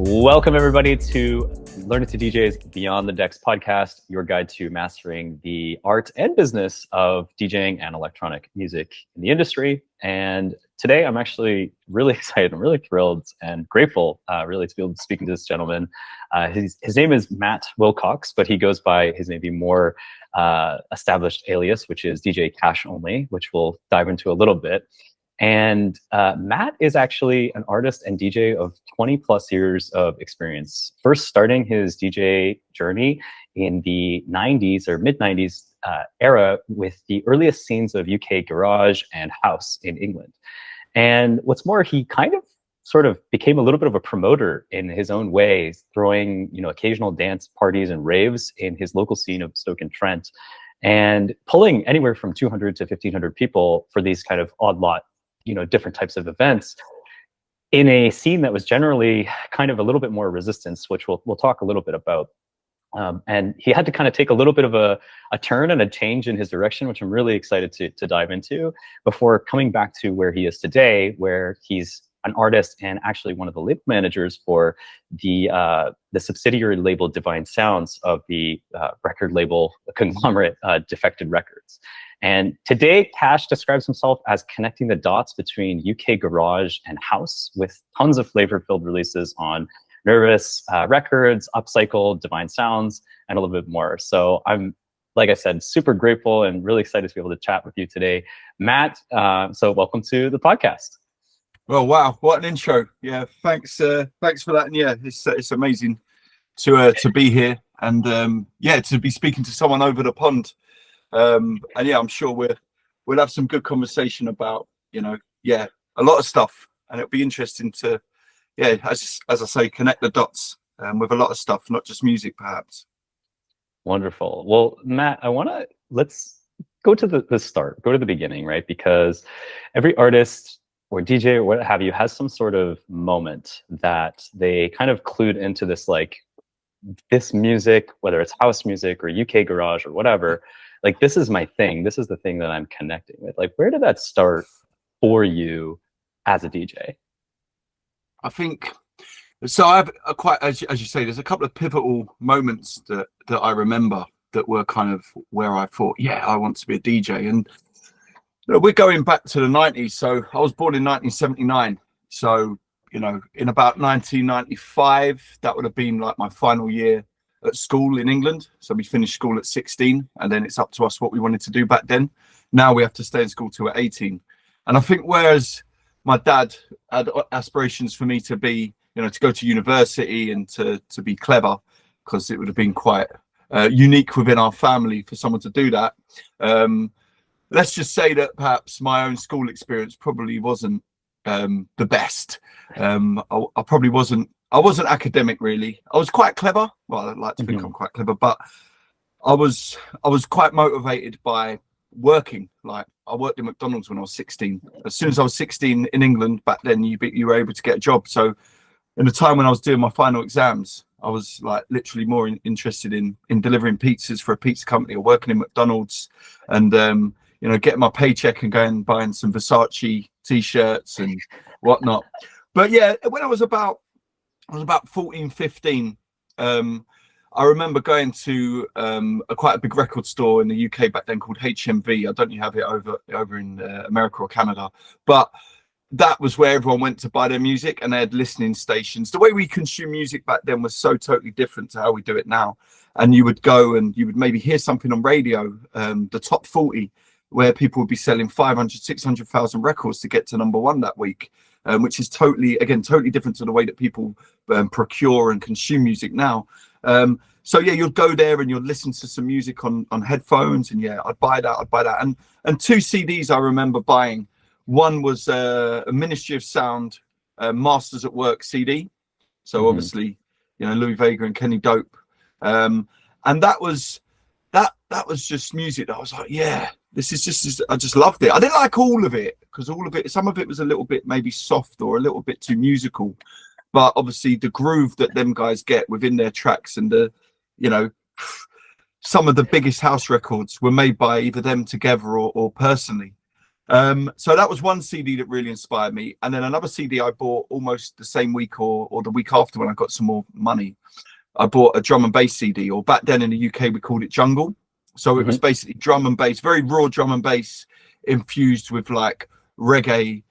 Welcome, everybody, to Learningtodj's Beyond the Decks podcast, your guide to mastering the art and business of DJing and electronic music in the industry. And today, I'm actually really excited. I'm really thrilled and grateful, really, to be able to speak to this gentleman. His name is Matt Wilcox, but he goes by his maybe more established alias, which is DJ Cash Only, which we'll dive into a little bit. And Matt is actually an artist and DJ of 20 plus years of experience, first starting his DJ journey in the 90s or mid 90s era with the earliest scenes of UK garage and house in England. And what's more, he kind of sort of became a little bit of a promoter in his own way, throwing, occasional dance parties and raves in his local scene of Stoke-on-Trent, and pulling anywhere from 200 to 1,500 people for these kind of odd lot, different types of events in a scene that was generally kind of a little bit more resistance, which we'll talk a little bit about. And he had to kind of take a little bit of a turn and a change in his direction, which I'm really excited to dive into before coming back to where he is today, where he's an artist and actually one of the label managers for the subsidiary label DVINE Sounds of the record label conglomerate Defected Records. And today, Cash describes himself as connecting the dots between UK garage and house with tons of flavor-filled releases on Nervous Records, Upcycle, DVINE Sounds, and a little bit more. So I'm, like I said, super grateful and really excited to be able to chat with you today. Matt, so welcome to the podcast. Well, wow, what an intro. Yeah, thanks for that. And yeah, it's amazing to be here and to be speaking to someone over the pond. And yeah, I'm sure we'll have some good conversation about, a lot of stuff, and it'll be interesting to, as I say, connect the dots with a lot of stuff, not just music, perhaps. Wonderful. Well, Matt, let's go to the start, go to the beginning, right? Because every artist or DJ or what have you has some sort of moment that they kind of clued into this, like this music, whether it's house music or UK garage or whatever. Like, this is my thing. This is the thing that I'm connecting with. Like, where did that start for you as a DJ? I think so. I have as you say, there's a couple of pivotal moments that I remember that were kind of where I thought, yeah, I want to be a DJ. And we're going back to the 90s. So I was born in 1979. So, in about 1995, that would have been like my final year at school in England. So we finished school at 16, and then it's up to us what we wanted to do back then. Now we have to stay in school till at 18. And I think whereas my dad had aspirations for me to be, to go to university and to be clever, because it would have been quite unique within our family for someone to do that. Let's just say that perhaps my own school experience probably wasn't the best. I wasn't academic, really. I was quite clever. Well, I'd like to think I'm quite clever, but I was quite motivated by working. Like, I worked in McDonald's when I was 16. As soon as I was 16 in England back then, you were able to get a job. So in the time when I was doing my final exams, I was like literally more interested in delivering pizzas for a pizza company or working in McDonald's, and getting my paycheck and going and buying some Versace t-shirts and whatnot. But yeah, when I was about 14, 15, I remember going to quite a big record store in the UK back then called HMV. I don't know if you have it over in America or Canada, but that was where everyone went to buy their music, and they had listening stations. The way we consume music back then was so totally different to how we do it now. And you would go and you would maybe hear something on radio, the top 40, where people would be selling 500, 600,000 records to get to number one that week. Which is totally different to the way that people procure and consume music now. So yeah, you'd go there and you'd listen to some music on headphones, and yeah, I'd buy that. And two CDs I remember buying. One was a Ministry of Sound Masters at Work CD. So obviously, Louis Vega and Kenny Dope. And that was just music that I was like, yeah, this is just, I just loved it. I didn't like all of it, because some of it was a little bit maybe soft or a little bit too musical, but obviously the groove that them guys get within their tracks, and some of the biggest house records were made by either them together or personally. So that was one CD that really inspired me. And then another CD I bought almost the same week or the week after, when I got some more money. I bought a drum and bass CD, or back then in the UK we called it jungle. So it was basically drum and bass, very raw drum and bass infused with like reggae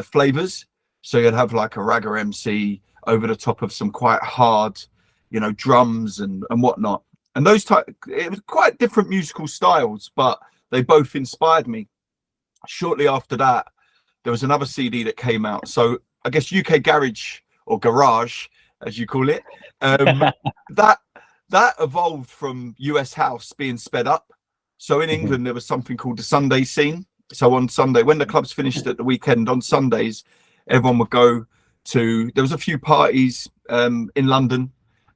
flavors. So you'd have like a ragga MC over the top of some quite hard, you know, drums and whatnot. And those it was quite different musical styles, but they both inspired me. Shortly after that, there was another CD that came out. So I guess UK Garage, or Garage, as you call it, that evolved from US House being sped up. So in England, there was something called the Sunday scene. So on Sunday, when the clubs finished at the weekend, on Sundays, everyone would go to, there was a few parties in London,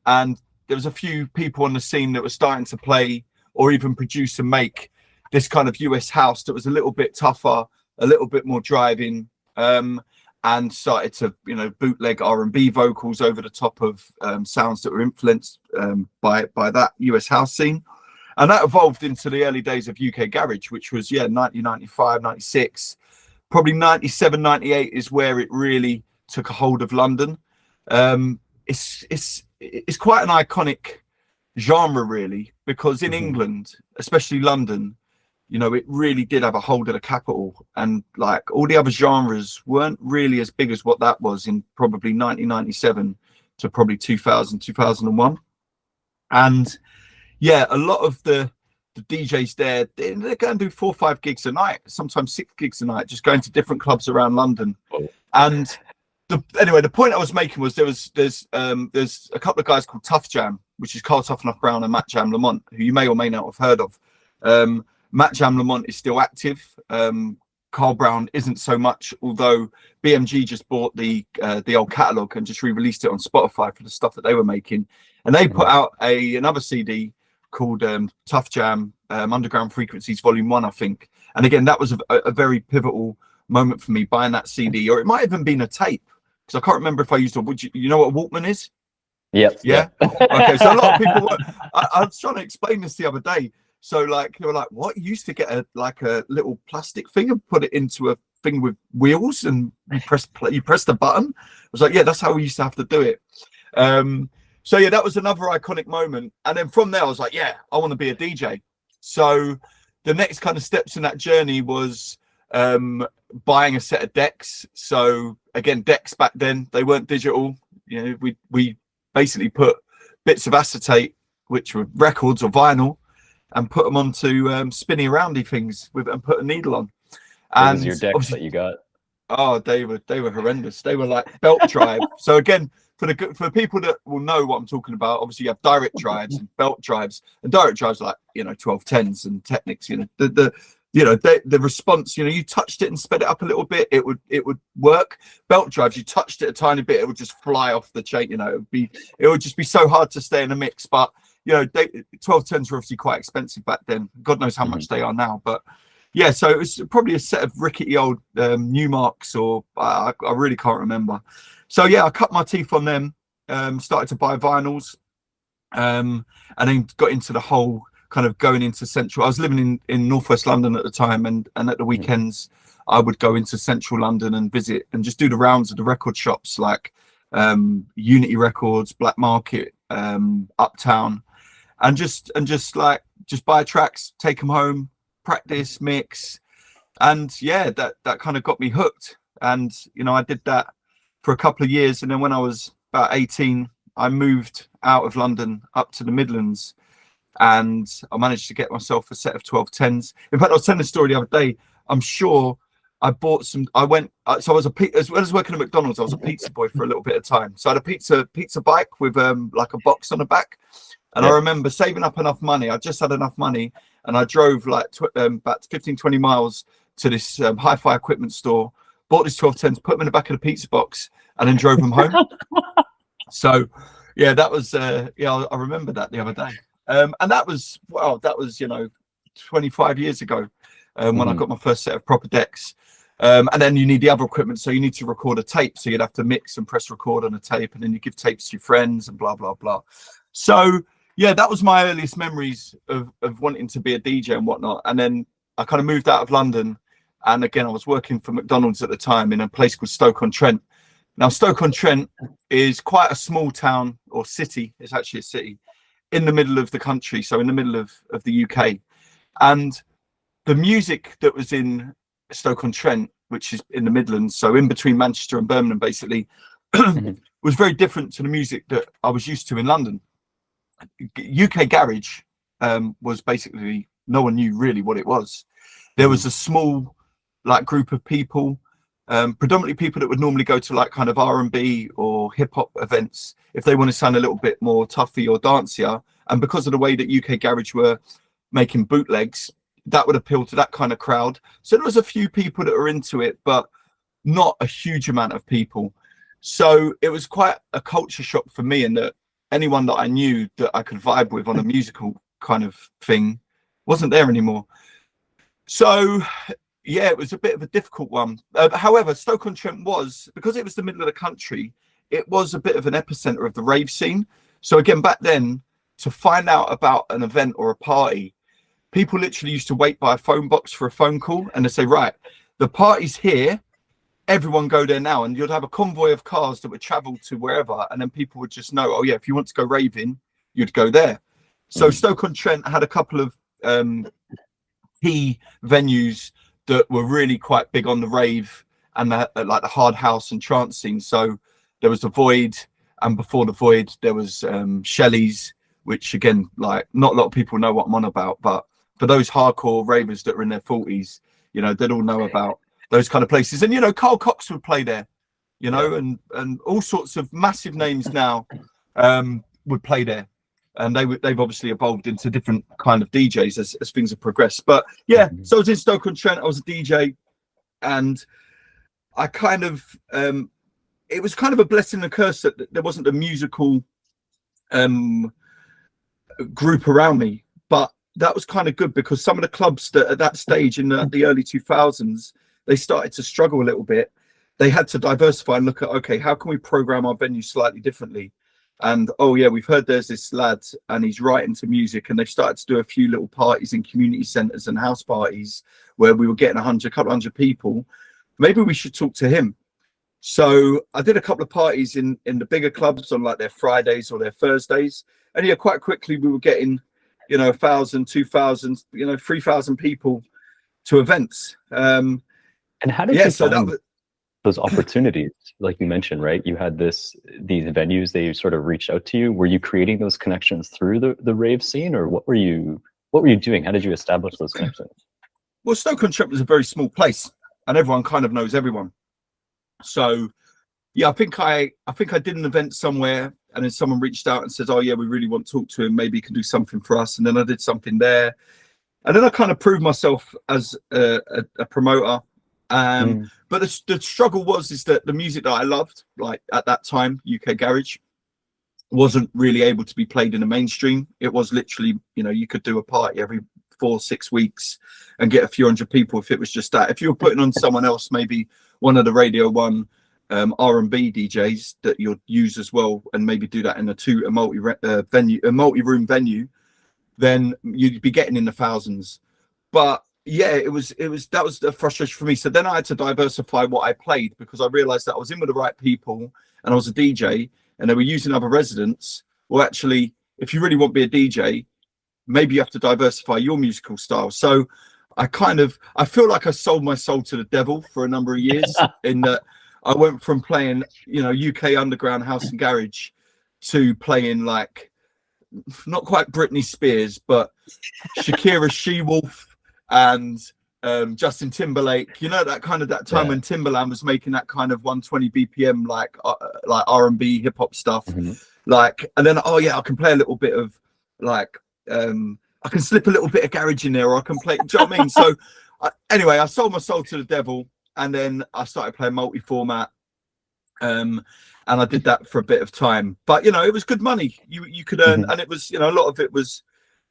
and there was a few people on the scene that were starting to play or even produce and make this kind of US house that was a little bit tougher, a little bit more driving, and started to, you know, bootleg R&B vocals over the top of sounds that were influenced by that US house scene. And that evolved into the early days of UK Garage, which was, 1995, 96, probably 97, 98 is where it really took a hold of London. It's quite an iconic genre, really, because in England, especially London, you know, it really did have a hold of the capital, and like all the other genres weren't really as big as what that was in probably 1997 to probably 2000, 2001. And yeah, a lot of the DJs there, they're going to do 4 or 5 gigs a night, sometimes 6 gigs a night, just going to different clubs around London. And anyway, the point I was making was there's a couple of guys called Tough Jam, which is Carl Tough Enough Brown and Matt Jam Lamont, who you may or may not have heard of. Matt Jam Lamont is still active. Carl Brown isn't so much, although BMG just bought the old catalogue and just re-released it on Spotify for the stuff that they were making. And they put out another CD called Tough Jam Underground Frequencies Volume 1, I think. And again, that was a very pivotal moment for me, buying that CD, or it might have even been a tape, because I can't remember if I used you know what a Walkman is? Yep. Yeah. Okay, so a lot of people I was trying to explain this the other day. So like they were like, what? You used to get a little plastic thing and put it into a thing with wheels, and you press the button. I was like, yeah, that's how we used to have to do it. So yeah, that was another iconic moment. And then from there, I was like, yeah, I want to be a DJ. So the next kind of steps in that journey was buying a set of decks. So again, decks back then, they weren't digital. You know, we basically put bits of acetate, which were records or vinyl, and put them onto spinny roundy things and put a needle on. What was your decks that you got? Oh, they were horrendous. They were like belt drive. So again, for people that will know what I'm talking about, obviously you have direct drives and belt drives, and direct drives like, you know, 1210s and Technics. You know, the response, you know, you touched it and sped it up a little bit, it would work. Belt drives, you touched it a tiny bit, it would just fly off the chain. You know, it would just be so hard to stay in a mix. But you know, 1210s were obviously quite expensive back then. God knows how much they are now. But yeah, so it was probably a set of rickety old Newmarks, or I really can't remember. So yeah, I cut my teeth on them, started to buy vinyls, and then got into the whole kind of going into central. I was living in northwest London at the time, and at the weekends I would go into central London and visit and just do the rounds of the record shops, like Unity Records, Black Market, Uptown, and just buy tracks, take them home, practice, mix. And yeah, that kind of got me hooked. And you know, I did that for a couple of years, and then when I was about 18, I moved out of London up to the Midlands, and I managed to get myself a set of 1210s. In fact, I was telling the story the other day. I'm sure I bought some. I went. So I was as well as working at McDonald's, I was a pizza boy for a little bit of time. So I had a pizza bike with like a box on the back, and I remember saving up enough money. I just had enough money, and I drove like about 15, 20 miles to this hi-fi equipment store. Bought these 1210s, put them in the back of the pizza box, and then drove them home. So yeah, that was I remember that the other day. And that was you know, 25 years ago when I got my first set of proper decks. And then you need the other equipment, so you need to record a tape, so you'd have to mix and press record on a tape, and then you give tapes to your friends and blah blah blah. So yeah, that was my earliest memories of wanting to be a DJ and whatnot. And then I kind of moved out of London And again, I was working for McDonald's at the time in a place called Stoke-on-Trent. Now, Stoke-on-Trent is quite a small town or city. It's actually a city in the middle of the country, so in the middle of the UK. And the music that was in Stoke-on-Trent, which is in the Midlands, so in between Manchester and Birmingham, basically, was very different to the music that I was used to in London. UK garage was basically, no one knew really what it was. There was a small like group of people, predominantly people that would normally go to like kind of R&B or hip hop events if they want to sound a little bit more toughy or dancier. And because of the way that UK garage were making bootlegs, that would appeal to that kind of crowd. So there was a few people that were into it, but not a huge amount of people. So it was quite a culture shock for me, and that anyone that I knew that I could vibe with on a musical kind of thing wasn't there anymore. So yeah, it was a bit of a difficult one. However, Stoke-on-Trent was, because it was the middle of the country, it was a bit of an epicenter of the rave scene. So again, back then, to find out about an event or a party, people literally used to wait by a phone box for a phone call, and they say, right, the party's here, everyone go there now. And you'd have a convoy of cars that would travel to wherever, and then people would just know, oh yeah, if you want to go raving, you'd go there. So Stoke-on-Trent had a couple of key venues that were really quite big on the rave and like the hard house and trance scene. So there was the Void, and before the Void there was Shelley's, which again, like, not a lot of people know what I'm on about, but for those hardcore ravers that are in their 40s, you know, they'd all know about those kind of places. And you know, Carl Cox would play there, you know, and all sorts of massive names now would play there. And they've obviously evolved into different kind of DJs as things have progressed. But yeah, so I was in Stoke-on-Trent, I was a DJ, and I kind of it was kind of a blessing and a curse that there wasn't a musical group around me. But that was kind of good, because some of the clubs that at that stage in the early 2000s, they started to struggle a little bit. They had to diversify and look at, okay, how can we program our venue slightly differently? And oh yeah, we've heard there's this lad and he's right into music, and they started to do a few little parties in community centres and house parties where we were getting a couple hundred people. Maybe we should talk to him. So I did a couple of parties in the bigger clubs on like their Fridays or their Thursdays, and yeah, quite quickly we were getting, you know, 1,000, 2,000, you know, 3,000 people to events. And how did you find those opportunities? Like you mentioned, right? You had these venues, they sort of reached out to you. Were you creating those connections through the rave scene, or what were you doing? How did you establish those connections? Well, Stoke-on-Trent was a very small place, and everyone kind of knows everyone. So yeah, I think I did an event somewhere, and then someone reached out and says, oh yeah, we really want to talk to him, maybe he can do something for us. And then I did something there, and then I kind of proved myself as a promoter. But the struggle is that the music that I loved, like at that time, UK garage, wasn't really able to be played in the mainstream. It was literally, you know, you could do a party every 4-6 weeks and get a few hundred people if it was just that. If you were putting on someone else, maybe one of the Radio 1 R&B DJs that you'll use as well, and maybe do that in a multi-room venue, then you'd be getting in the thousands. But yeah, that was the frustration for me. So then I had to diversify what I played, because I realized that I was in with the right people and I was a DJ, and they were using other residents. Well, actually, if you really want to be a DJ, maybe you have to diversify your musical style. So I feel like I sold my soul to the devil for a number of years in that I went from playing, you know, UK underground house and garage to playing like, not quite Britney Spears, but Shakira She-Wolf and Justin Timberlake, you know, that time when Timberland was making that kind of 120 BPM like R&B hip hop stuff, like, and then, oh yeah, I can play a little bit of like I can slip a little bit of garage in there, or I can play, do you know what I mean? So anyway, I sold my soul to the devil, and then I started playing multi-format, and I did that for a bit of time. But you know, it was good money. You could earn, and it was, you know, a lot of it was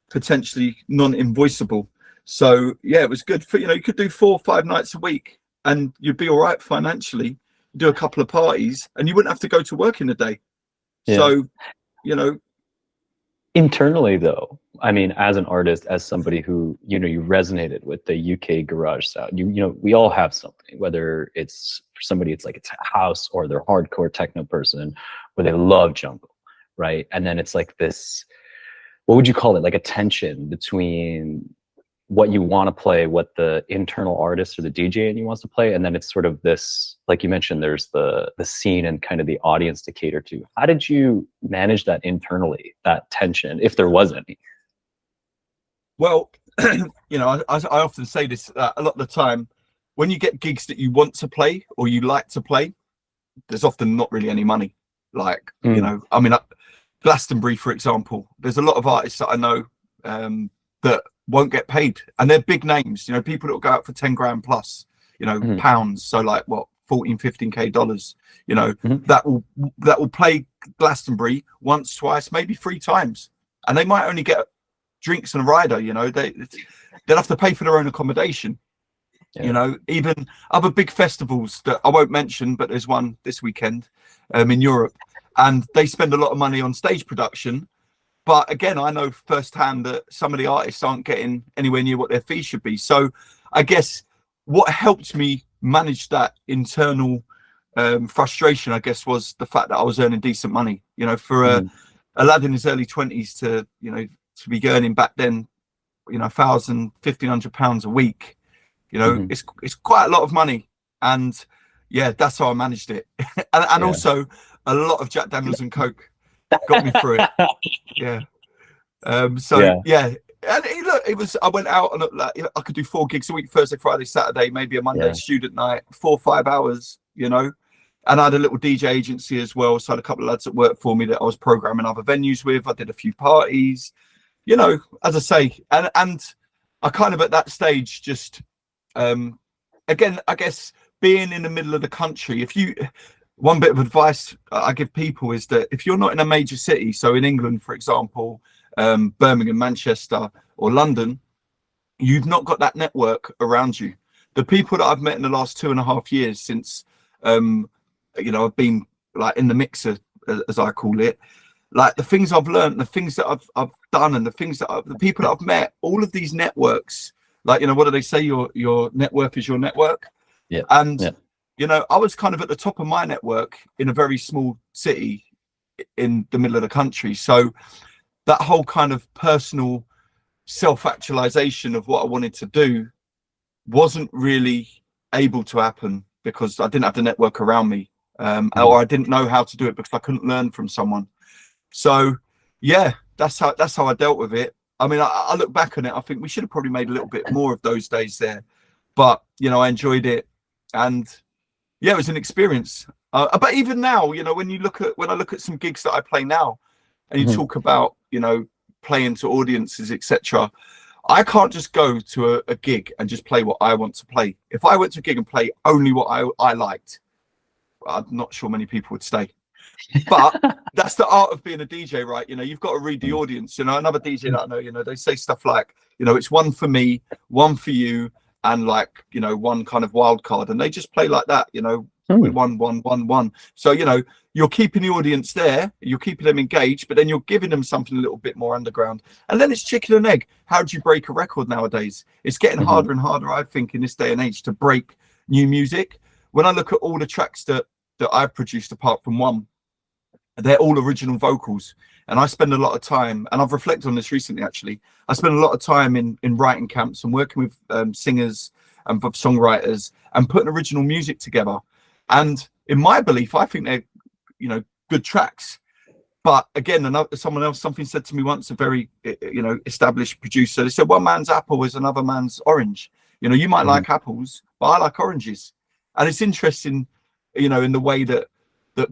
potentially non-invoiceable. So yeah, it was good for, you know, you could do 4 or 5 nights a week and you'd be all right financially. Do a couple of parties and you wouldn't have to go to work in the day. So, you know, Internally, though, I mean, as an artist, as somebody who, you resonated with the UK garage sound, we all have something, whether it's for somebody, it's like it's a house, or they're hardcore techno person, where they love jungle, right? And then it's like this, what would you call it? Like a tension between what you want to play, what the internal artist or the DJ in you wants to play, and then it's sort of this, like you mentioned, there's the scene and kind of the audience to cater to. How did you manage that internally, that tension, if there was any? Well, I often say this, a lot of the time, when you get gigs that you want to play or you like to play, there's often not really any money. Like, I mean, Glastonbury, for example, there's a lot of artists that I know that won't get paid, and they're big names, people that will go out for 10 grand plus, pounds. So like what, 14, 15K dollars, that will play Glastonbury once, twice, maybe 3 times. And they might only get drinks and a rider, they'll have to pay for their own accommodation. Yeah. Even other big festivals that I won't mention, but there's one this weekend in Europe, and they spend a lot of money on stage production. But again, I know firsthand that some of the artists aren't getting anywhere near what their fee should be. So I guess what helped me manage that internal frustration, I guess, was the fact that I was earning decent money. For a lad in his early 20s to be earning back then, £1,000, £1,500 a week, it's quite a lot of money. And yeah, that's how I managed it. and also a lot of Jack Daniels and Coke got me through it. Yeah. And it was, I went out and I could do 4 gigs a week, Thursday, Friday, Saturday, maybe a Monday student night, 4 or 5 hours, and I had a little DJ agency as well. So I had a couple of lads that worked for me that I was programming other venues with. I did a few parties, as I say, and I kind of at that stage just again, I guess being in the middle of the country, one bit of advice I give people is that if you're not in a major city, so in England, for example, Birmingham, Manchester, or London, you've not got that network around you. The people that I've met in the last 2.5 years since, I've been like in the mixer, as I call it, like the things I've learned, the things that I've done, and the people that I've met, all of these networks, like, what do they say? Your net worth is your network. Yeah. And I was kind of at the top of my network in a very small city in the middle of the country. So that whole kind of personal self-actualization of what I wanted to do wasn't really able to happen because I didn't have the network around me, or I didn't know how to do it because I couldn't learn from someone. So yeah, that's how I dealt with it. I mean, I look back on it, I think we should have probably made a little bit more of those days there, but I enjoyed it. And yeah, it was an experience. But even now, when I look at some gigs that I play now, and you talk about, playing to audiences, etc., I can't just go to a gig and just play what I want to play. If I went to a gig and play only what I liked, I'm not sure many people would stay. But that's the art of being a DJ, right? You've got to read the audience. Another DJ that I know, they say stuff like, it's one for me, one for you, and like, one kind of wild card, and they just play like that, with 1, 1, 1, 1. So you're keeping the audience there, you're keeping them engaged, but then you're giving them something a little bit more underground. And then it's chicken and egg. How do you break a record nowadays? It's getting harder and harder, I think, in this day and age to break new music. When I look at all the tracks that I've produced, apart from one, they're all original vocals. And I spend a lot of time, and I've reflected on this recently, actually. I spend a lot of time in writing camps and working with singers and songwriters and putting original music together. And in my belief, I think they're, good tracks. But again, something said to me once, a very, established producer. They said, one man's apple is another man's orange. You might like apples, but I like oranges. And it's interesting, in the way that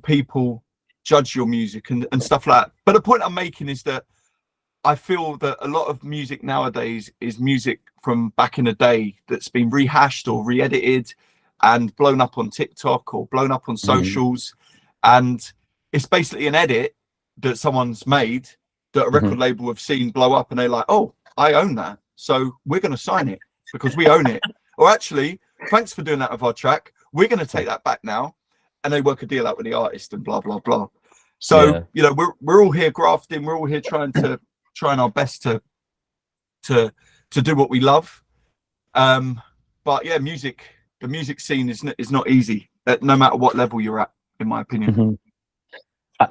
people judge your music and stuff like that. But the point I'm making is that I feel that a lot of music nowadays is music from back in the day that's been rehashed or re-edited and blown up on TikTok or blown up on socials. And it's basically an edit that someone's made that a record label have seen blow up, and they're like, oh, I own that, so we're going to sign it because we own it. Or actually, thanks for doing that with our track, we're going to take that back now. And they work a deal out with the artist and blah, blah, blah. So, we're all here grafting. We're all here trying to trying our best to do what we love. But yeah, the music scene is not easy, no matter what level you're at, in my opinion. Mm-hmm.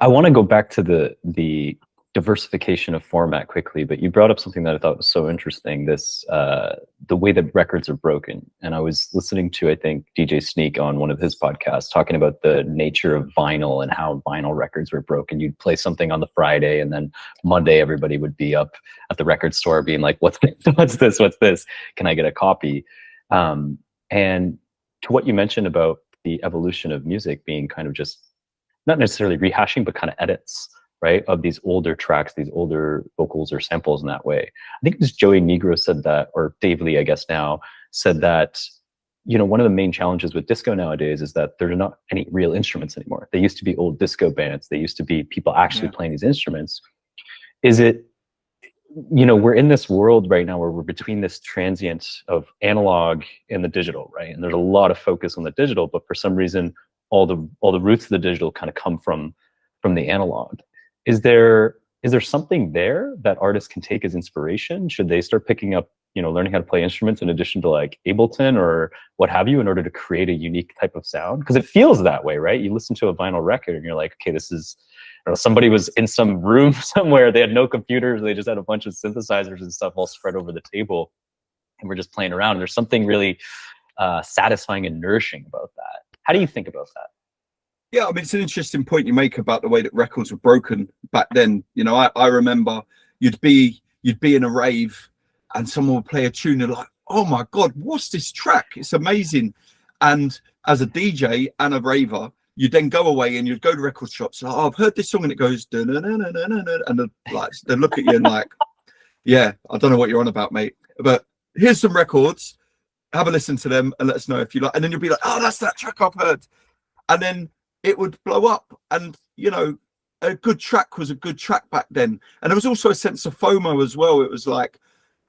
I want to go back to the diversification of format quickly, but you brought up something that I thought was so interesting, this the way that records are broken. And I was listening to, I think, DJ Sneak on one of his podcasts talking about the nature of vinyl and how vinyl records were broken. You'd play something on the Friday, and then Monday everybody would be up at the record store being like, what's this? Can I get a copy? And to what you mentioned about the evolution of music being kind of just not necessarily rehashing, but kind of edits, right, of these older tracks, these older vocals or samples in that way. I think it was Joey Negro said that, or Dave Lee, I guess now, said that, you know, one of the main challenges with disco nowadays is that there are not any real instruments anymore. They used to be old disco bands. They used to be people actually playing these instruments. Is it, you know, we're in this world right now where we're between this transient of analog and the digital, right? And there's a lot of focus on the digital, but for some reason, all the roots of the digital kind of come from the analog. Is there something there that artists can take as inspiration? Should they start picking up, you know, learning how to play instruments in addition to like Ableton or what have you in order to create a unique type of sound? Because it feels that way, right? You listen to a vinyl record and you're like, okay, this is, you know, somebody was in some room somewhere, they had no computers, they just had a bunch of synthesizers and stuff all spread over the table, and we're just playing around. And there's something really satisfying and nourishing about that. How do you think about that? Yeah, I mean, it's an interesting point you make about the way that records were broken back then. You know, I remember you'd be in a rave and someone would play a tune and like, oh my God, what's this track? It's amazing. And as a DJ and a raver, you'd then go away and you'd go to record shops. Oh, I've heard this song, and it goes, and they look at you and like, yeah, I don't know what you're on about, mate, but here's some records. Have a listen to them and let us know if you like. And then you'll be like, oh, that's that track I've heard. And then it would blow up. And, you know, a good track was a good track back then. And there was also a sense of FOMO as well. It was like,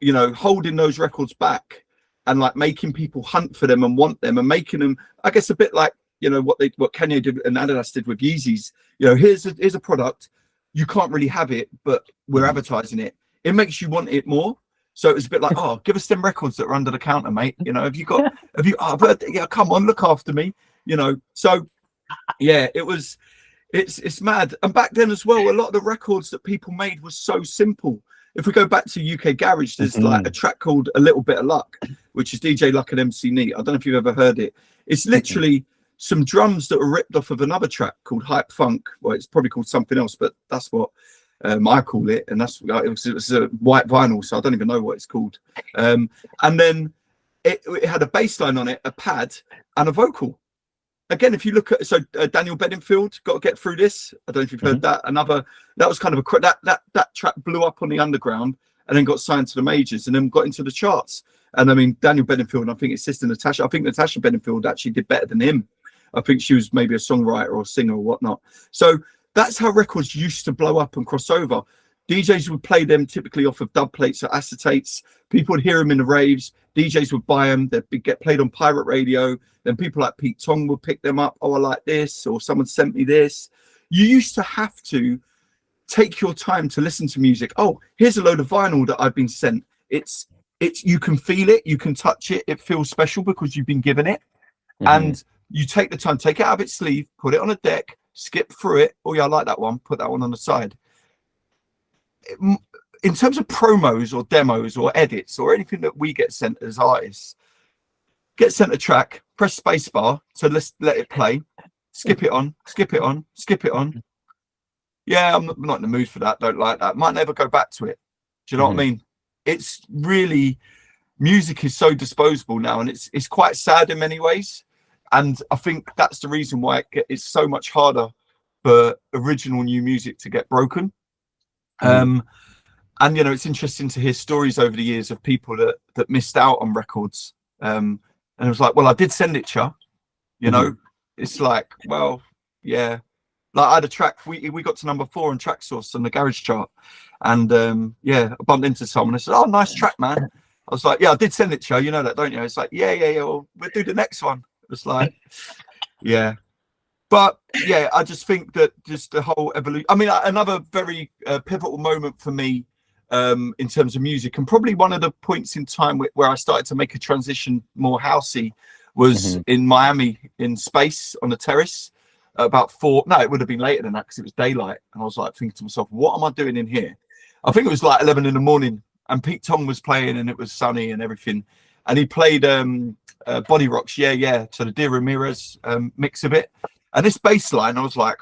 you know, holding those records back and like making people hunt for them and want them and making them, I guess, a bit like, you know, what Kanye did and Adidas did with Yeezys. You know, here's a product. You can't really have it, but we're advertising it. It makes you want it more. So it was a bit like, oh, give us them records that are under the counter, mate. You know, I've heard, yeah, come on, look after me, you know. So yeah, it's mad. And back then as well, a lot of the records that people made was so simple. If we go back to UK Garage, there's like a track called A Little Bit of Luck, which is DJ Luck and MC Neat. I don't know if you've ever heard it. It's literally some drums that were ripped off of another track called Hype Funk. Well, it's probably called something else, but that's what I call it, and that's it was a white vinyl, so I don't even know what it's called. And then it had a bass line on it, a pad, and a vocal. Again, if you look at Daniel Bedingfield, Got to Get Through This. I don't know if you've heard that. That was kind of that track blew up on the underground and then got signed to the majors and then got into the charts. And I mean, Daniel Bedingfield, and I think his sister Natasha. I think Natasha Bedingfield actually did better than him. I think she was maybe a songwriter or singer or whatnot. So that's how records used to blow up and cross over. DJs would play them typically off of dub plates or acetates. People would hear them in the raves. DJs would buy them. They'd get played on pirate radio. Then people like Pete Tong would pick them up. Oh, I like this, or someone sent me this. You used to have to take your time to listen to music. Oh, here's a load of vinyl that I've been sent. It's you can feel it, you can touch it. It feels special because you've been given it, and you take the time, take it out of its sleeve, put it on a deck, skip through it. Oh yeah, I like that one. Put that one on the side. In terms of promos or demos or edits or anything that we get sent as artists, get sent a track, press spacebar to let it play, skip it on, skip it on, skip it on. Yeah, I'm not in the mood for that. Don't like that. Might never go back to it. Do you know what I mean? It's really, music is so disposable now, and it's quite sad in many ways. And I think that's the reason why it's so much harder for original new music to get broken. And you know, it's interesting to hear stories over the years of people that missed out on records. And it was like, well, I did send it to you. You know, it's like, well, yeah. Like I had a track, we got to number 4 on Track Source on the Garage chart. And yeah, I bumped into someone and said, oh, nice track, man. I was like, yeah, I did send it to you. You know that, don't you? It's like, yeah. Well, we'll do the next one. It was like, yeah. But yeah, I just think that just the whole evolution. I mean, another very pivotal moment for me in terms of music. And probably one of the points in time where I started to make a transition more housey was in Miami in space on the terrace. About it would have been later than that because it was daylight. And I was like thinking to myself, what am I doing in here? I think it was like 11 in the morning and Pete Tong was playing and it was sunny and everything. And he played Body Rocks, yeah. So the Dear Ramirez mix of it. And this bass line, I was like,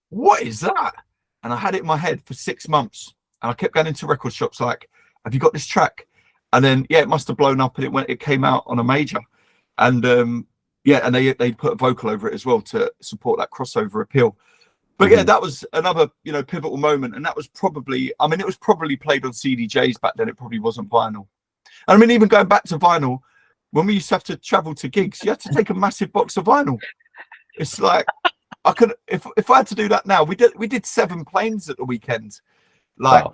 what is that? And I had it in my head for 6 months. And I kept going into record shops like, have you got this track? And then, it must have blown up and it came out on a major. And and they put a vocal over it as well to support that crossover appeal. But that was another, pivotal moment. And that was probably, it was probably played on CDJs back then. It probably wasn't vinyl. And even going back to vinyl, when we used to have to travel to gigs, you had to take a massive box of vinyl. It's like, I could, if I had to do that now, we did 7 planes at the weekend. Like, wow.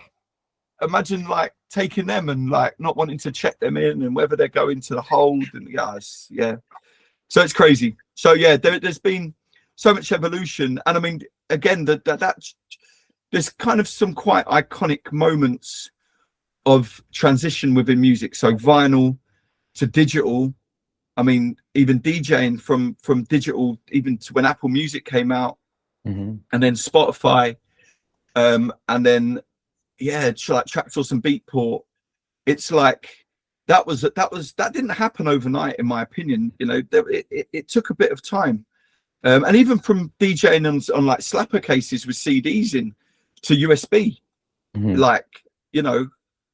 Imagine like taking them and like not wanting to check them in and whether they're going to the hold and so it's crazy. So there's been so much evolution, and again that's there's kind of some quite iconic moments of transition within music. So vinyl to digital, even DJing from digital even to when Apple Music came out, and then Spotify, and then like Tracksource and Beatport. It's like that didn't happen overnight, in my opinion. It took a bit of time, and even from DJing on like slapper cases with CDs in to USB,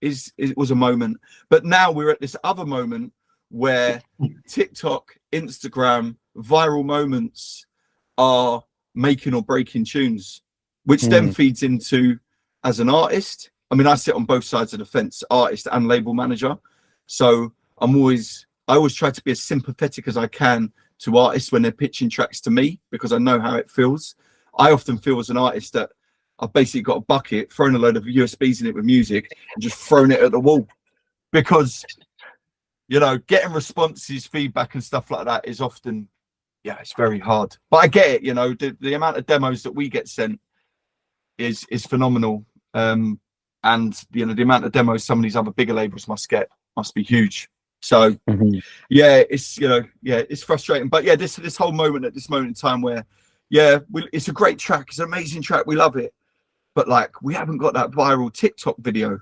it was a moment. But now we're at this other moment where TikTok, Instagram, viral moments are making or breaking tunes, which then feeds into, as an artist, I sit on both sides of the fence, artist and label manager. So I always try to be as sympathetic as I can to artists when they're pitching tracks to me, because I know how it feels. I often feel as an artist that I've basically got a bucket, thrown a load of USBs in it with music and just thrown it at the wall, because, getting responses, feedback and stuff like that is often, it's very hard. But I get it, the amount of demos that we get sent is phenomenal. And the amount of demos some of these other bigger labels must be huge. So it's frustrating. But this whole moment at this moment in time where it's a great track, it's an amazing track, we love it, but like we haven't got that viral TikTok video.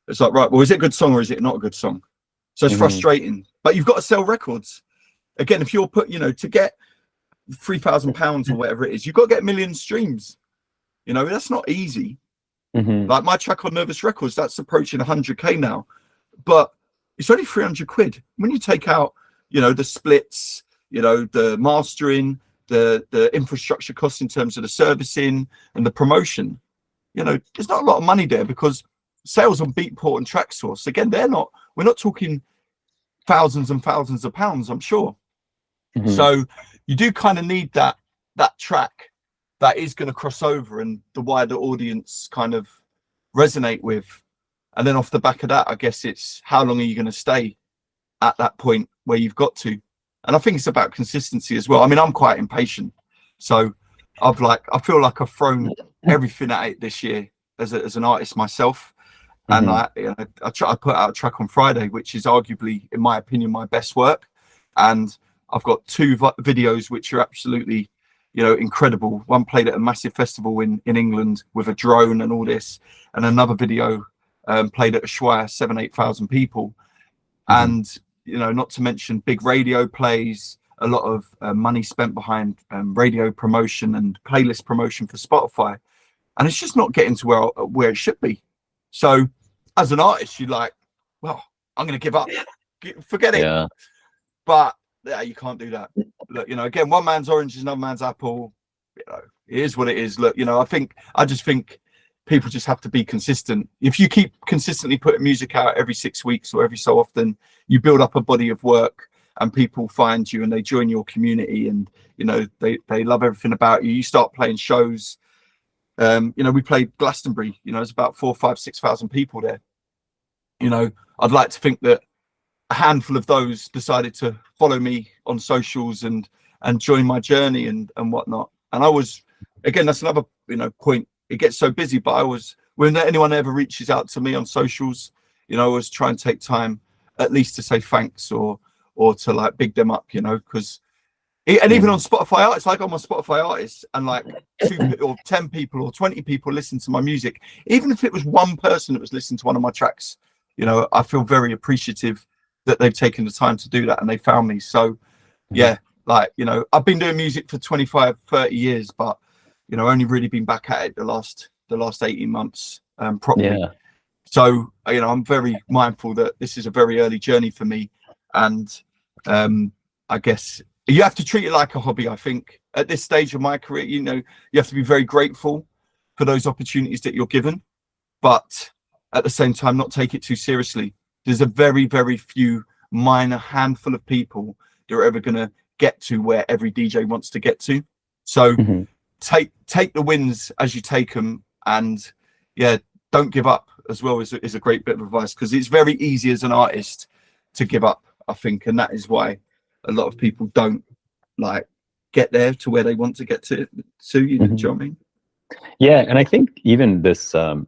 It's like, right, well, is it a good song or is it not a good song? So it's frustrating. But you've got to sell records. Again, if you're to get £3,000 or whatever it is, you've got to get 1 million streams. That's not easy. Like my track on Nervous Records, that's approaching 100k now, but it's only 300 quid. When you take out, the splits, the mastering, the infrastructure costs in terms of the servicing and the promotion, there's not a lot of money there, because sales on Beatport and Tracksource, again, we're not talking thousands and thousands of pounds, I'm sure. So you do kind of need that track that is going to cross over and the wider audience kind of resonate with. And then off the back of that, I guess it's how long are you going to stay at that point where you've got to. And I think it's about consistency as well. I'm quite impatient, so I feel like I've thrown everything at it this year as an artist myself. And I put out a track on Friday, which is arguably, in my opinion, my best work, and I've got 2 videos which are absolutely incredible. One played at a massive festival in England with a drone and all this, and another video played at a Ushuaia, 7,000-8,000 people. And not to mention big radio plays, a lot of money spent behind radio promotion and playlist promotion for Spotify, and it's just not getting to where it should be. So as an artist, you're like, well, I'm gonna give up, forget it. But you can't do that. Look, again, one man's orange is another man's apple. It is what it is. Look, I just think people just have to be consistent. If you keep consistently putting music out every 6 weeks or every so often, you build up a body of work, and people find you and they join your community, and they love everything about you. You start playing shows. We played Glastonbury. There's about 4,000, 5,000, 6,000 people there. I'd like to think that a handful of those decided to follow me on socials and join my journey and whatnot. And I was, again, that's another point. It gets so busy, but I was when anyone ever reaches out to me on socials, you know, I always try and take time at least to say thanks or to like big them up, you know, because even on Spotify artists, like on my Spotify artists, and like 2 or 10 people or 20 people listen to my music, even if it was one person that was listening to one of my tracks, you know, I feel very appreciative that they've taken the time to do that and they found me. So yeah, like, you know, I've been doing music for 25, 30 years, but, you know, only really been back at it the last 18 months properly. Yeah. So, you know, I'm very mindful that this is a very early journey for me. And I guess you have to treat it like a hobby. I think at this stage of my career, you know, you have to be very grateful for those opportunities that you're given, but at the same time, not take it too seriously. There's a very, very few minor handful of people that are ever going to get to where every DJ wants to get to. So take the wins as you take them, and yeah, don't give up as well is a great bit of advice, because it's very easy as an artist to give up, I think, and that is why a lot of people don't like get there to where they want to get to you know, do you know what I mean? Yeah, and I think even this I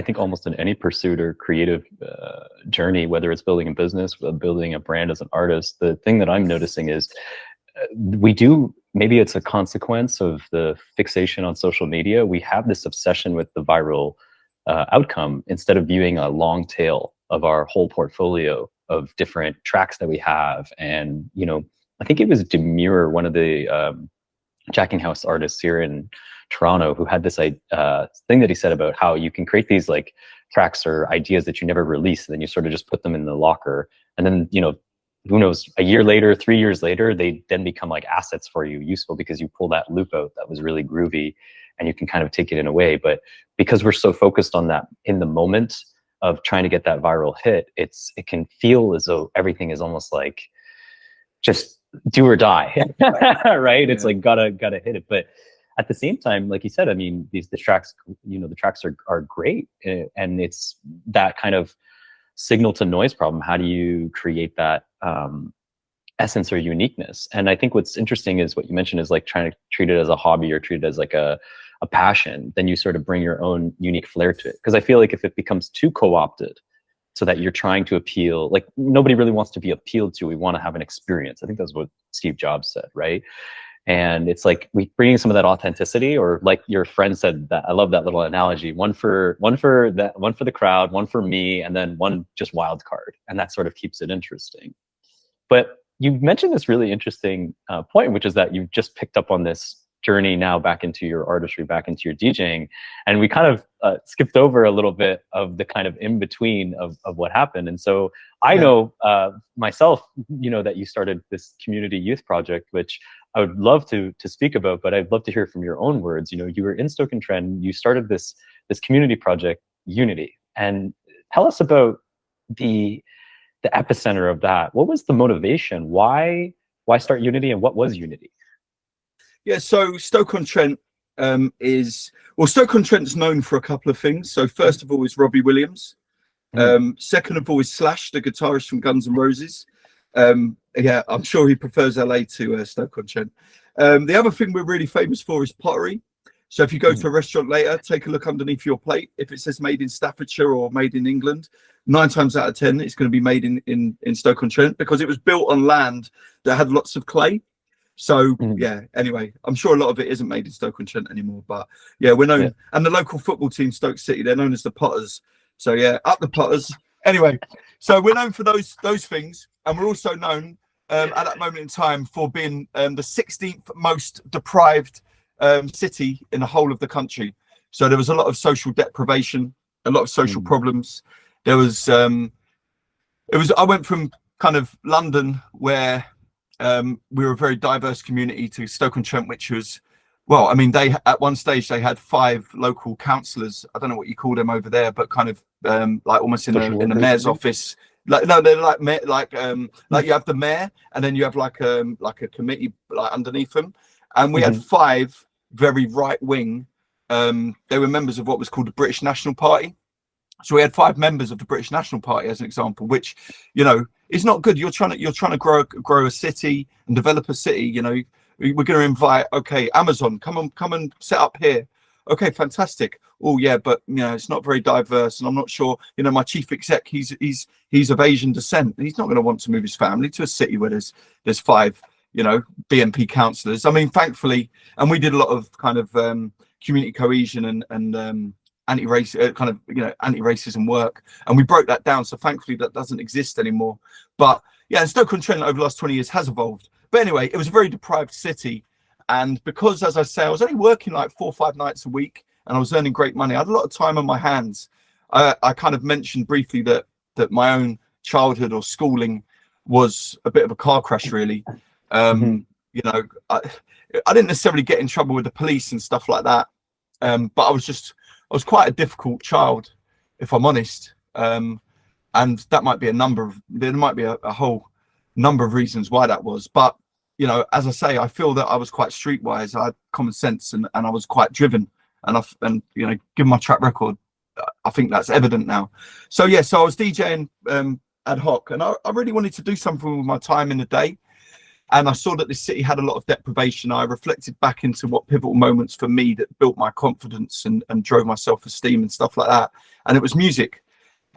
think almost in any pursuit or creative journey, whether it's building a business, building a brand as an artist, the thing that I'm noticing is maybe it's a consequence of the fixation on social media. We have this obsession with the viral outcome instead of viewing a long tail of our whole portfolio of different tracks that we have. And, you know, I think it was Demure, one of the Jacking House artists here in Toronto, who had this thing that he said about how you can create these like tracks or ideas that you never release, and then you sort of just put them in the locker, and then, you know, who knows, a year later, 3 years later, they then become like assets for you, useful because you pull that loop out that was really groovy and you can kind of take it in a way. But because we're so focused on that in the moment of trying to get that viral hit, it can feel as though everything is almost like just do or die, right? Yeah. It's like gotta hit it. But at the same time, like you said, I mean, the tracks, you know, the tracks are great, and it's that kind of signal to noise problem. How do you create that essence or uniqueness? And I think what's interesting is what you mentioned is like trying to treat it as a hobby or treat it as like a passion. Then you sort of bring your own unique flair to it. Because I feel like if it becomes too co-opted, so that you're trying to appeal, like nobody really wants to be appealed to. We want to have an experience. I think that's what Steve Jobs said, right? And it's like we bringing some of that authenticity, or like your friend said, that I love that little analogy, one for the crowd, one for me, and then one just wild card, and that sort of keeps it interesting. But you mentioned this really interesting point, which is that you've just picked up on this journey now back into your artistry, back into your DJing, and we kind of skipped over a little bit of the kind of in between of what happened. And so I know myself, you know, that you started this community youth project, which I would love to speak about, but I'd love to hear from your own words. You know, you were in Stoke-on-Trent, you started this community project, Unity, and tell us about the epicenter of that. What was the motivation? Why start Unity, and what was Unity? Yeah, so Stoke-on-Trent Stoke-on-Trent's known for a couple of things. So first of all is Robbie Williams. Second of all is Slash, the guitarist from Guns N' Roses. Yeah, I'm sure he prefers LA to Stoke-on-Trent. The other thing we're really famous for is pottery. So if you go to a restaurant later, take a look underneath your plate. If it says made in Staffordshire or made in England, 9 times out of 10, it's going to be made in Stoke-on-Trent, because it was built on land that had lots of clay. So yeah, anyway, I'm sure a lot of it isn't made in Stoke-on-Trent anymore, but yeah, we're known. And the local football team, Stoke City, they're known as the Potters. So yeah, up the Potters. Anyway, so we're known for those things, and we're also known at that moment in time for being the 16th most deprived city in the whole of the country. So there was a lot of social deprivation, a lot of social problems. There was I went from kind of London, where we were a very diverse community, to Stoke-on-Trent, which was, well, I mean, they at one stage they had 5 local councillors. I don't know what you call them over there, but kind of like almost in the mayor's office. Like, no, they're like you have the mayor, and then you have like a committee like underneath them. And we had 5 very right wing. They were members of what was called the British National Party. So we had 5 members of the British National Party, as an example, which, you know, is not good. You're trying to grow a city and develop a city. You know, we're going to invite, okay, Amazon, come and set up here. Okay, fantastic. Oh yeah, but you know, it's not very diverse, and I'm not sure, you know, my chief exec, he's of Asian descent. He's not going to want to move his family to a city where there's 5, you know, BNP councillors. I mean, thankfully, and we did a lot of kind of community cohesion and anti-race kind of, you know, anti-racism work, and we broke that down. So thankfully that doesn't exist anymore. But yeah, and Stoke-on-Trent over the last 20 years has evolved. But anyway, it was a very deprived city. And because, as I say, I was only working like 4 or 5 nights a week and I was earning great money, I had a lot of time on my hands. I kind of mentioned briefly that my own childhood or schooling was a bit of a car crash, really. You know, I didn't necessarily get in trouble with the police and stuff like that. But I was quite a difficult child, if I'm honest. And that might be there might be a whole number of reasons why that was. But you know, as I say, I feel that I was quite streetwise. I had common sense and I was quite driven. And you know, given my track record, I think that's evident now. So yeah, so I was DJing ad hoc, and I really wanted to do something with my time in the day. And I saw that this city had a lot of deprivation. I reflected back into what pivotal moments for me that built my confidence and drove my self-esteem and stuff like that. And it was music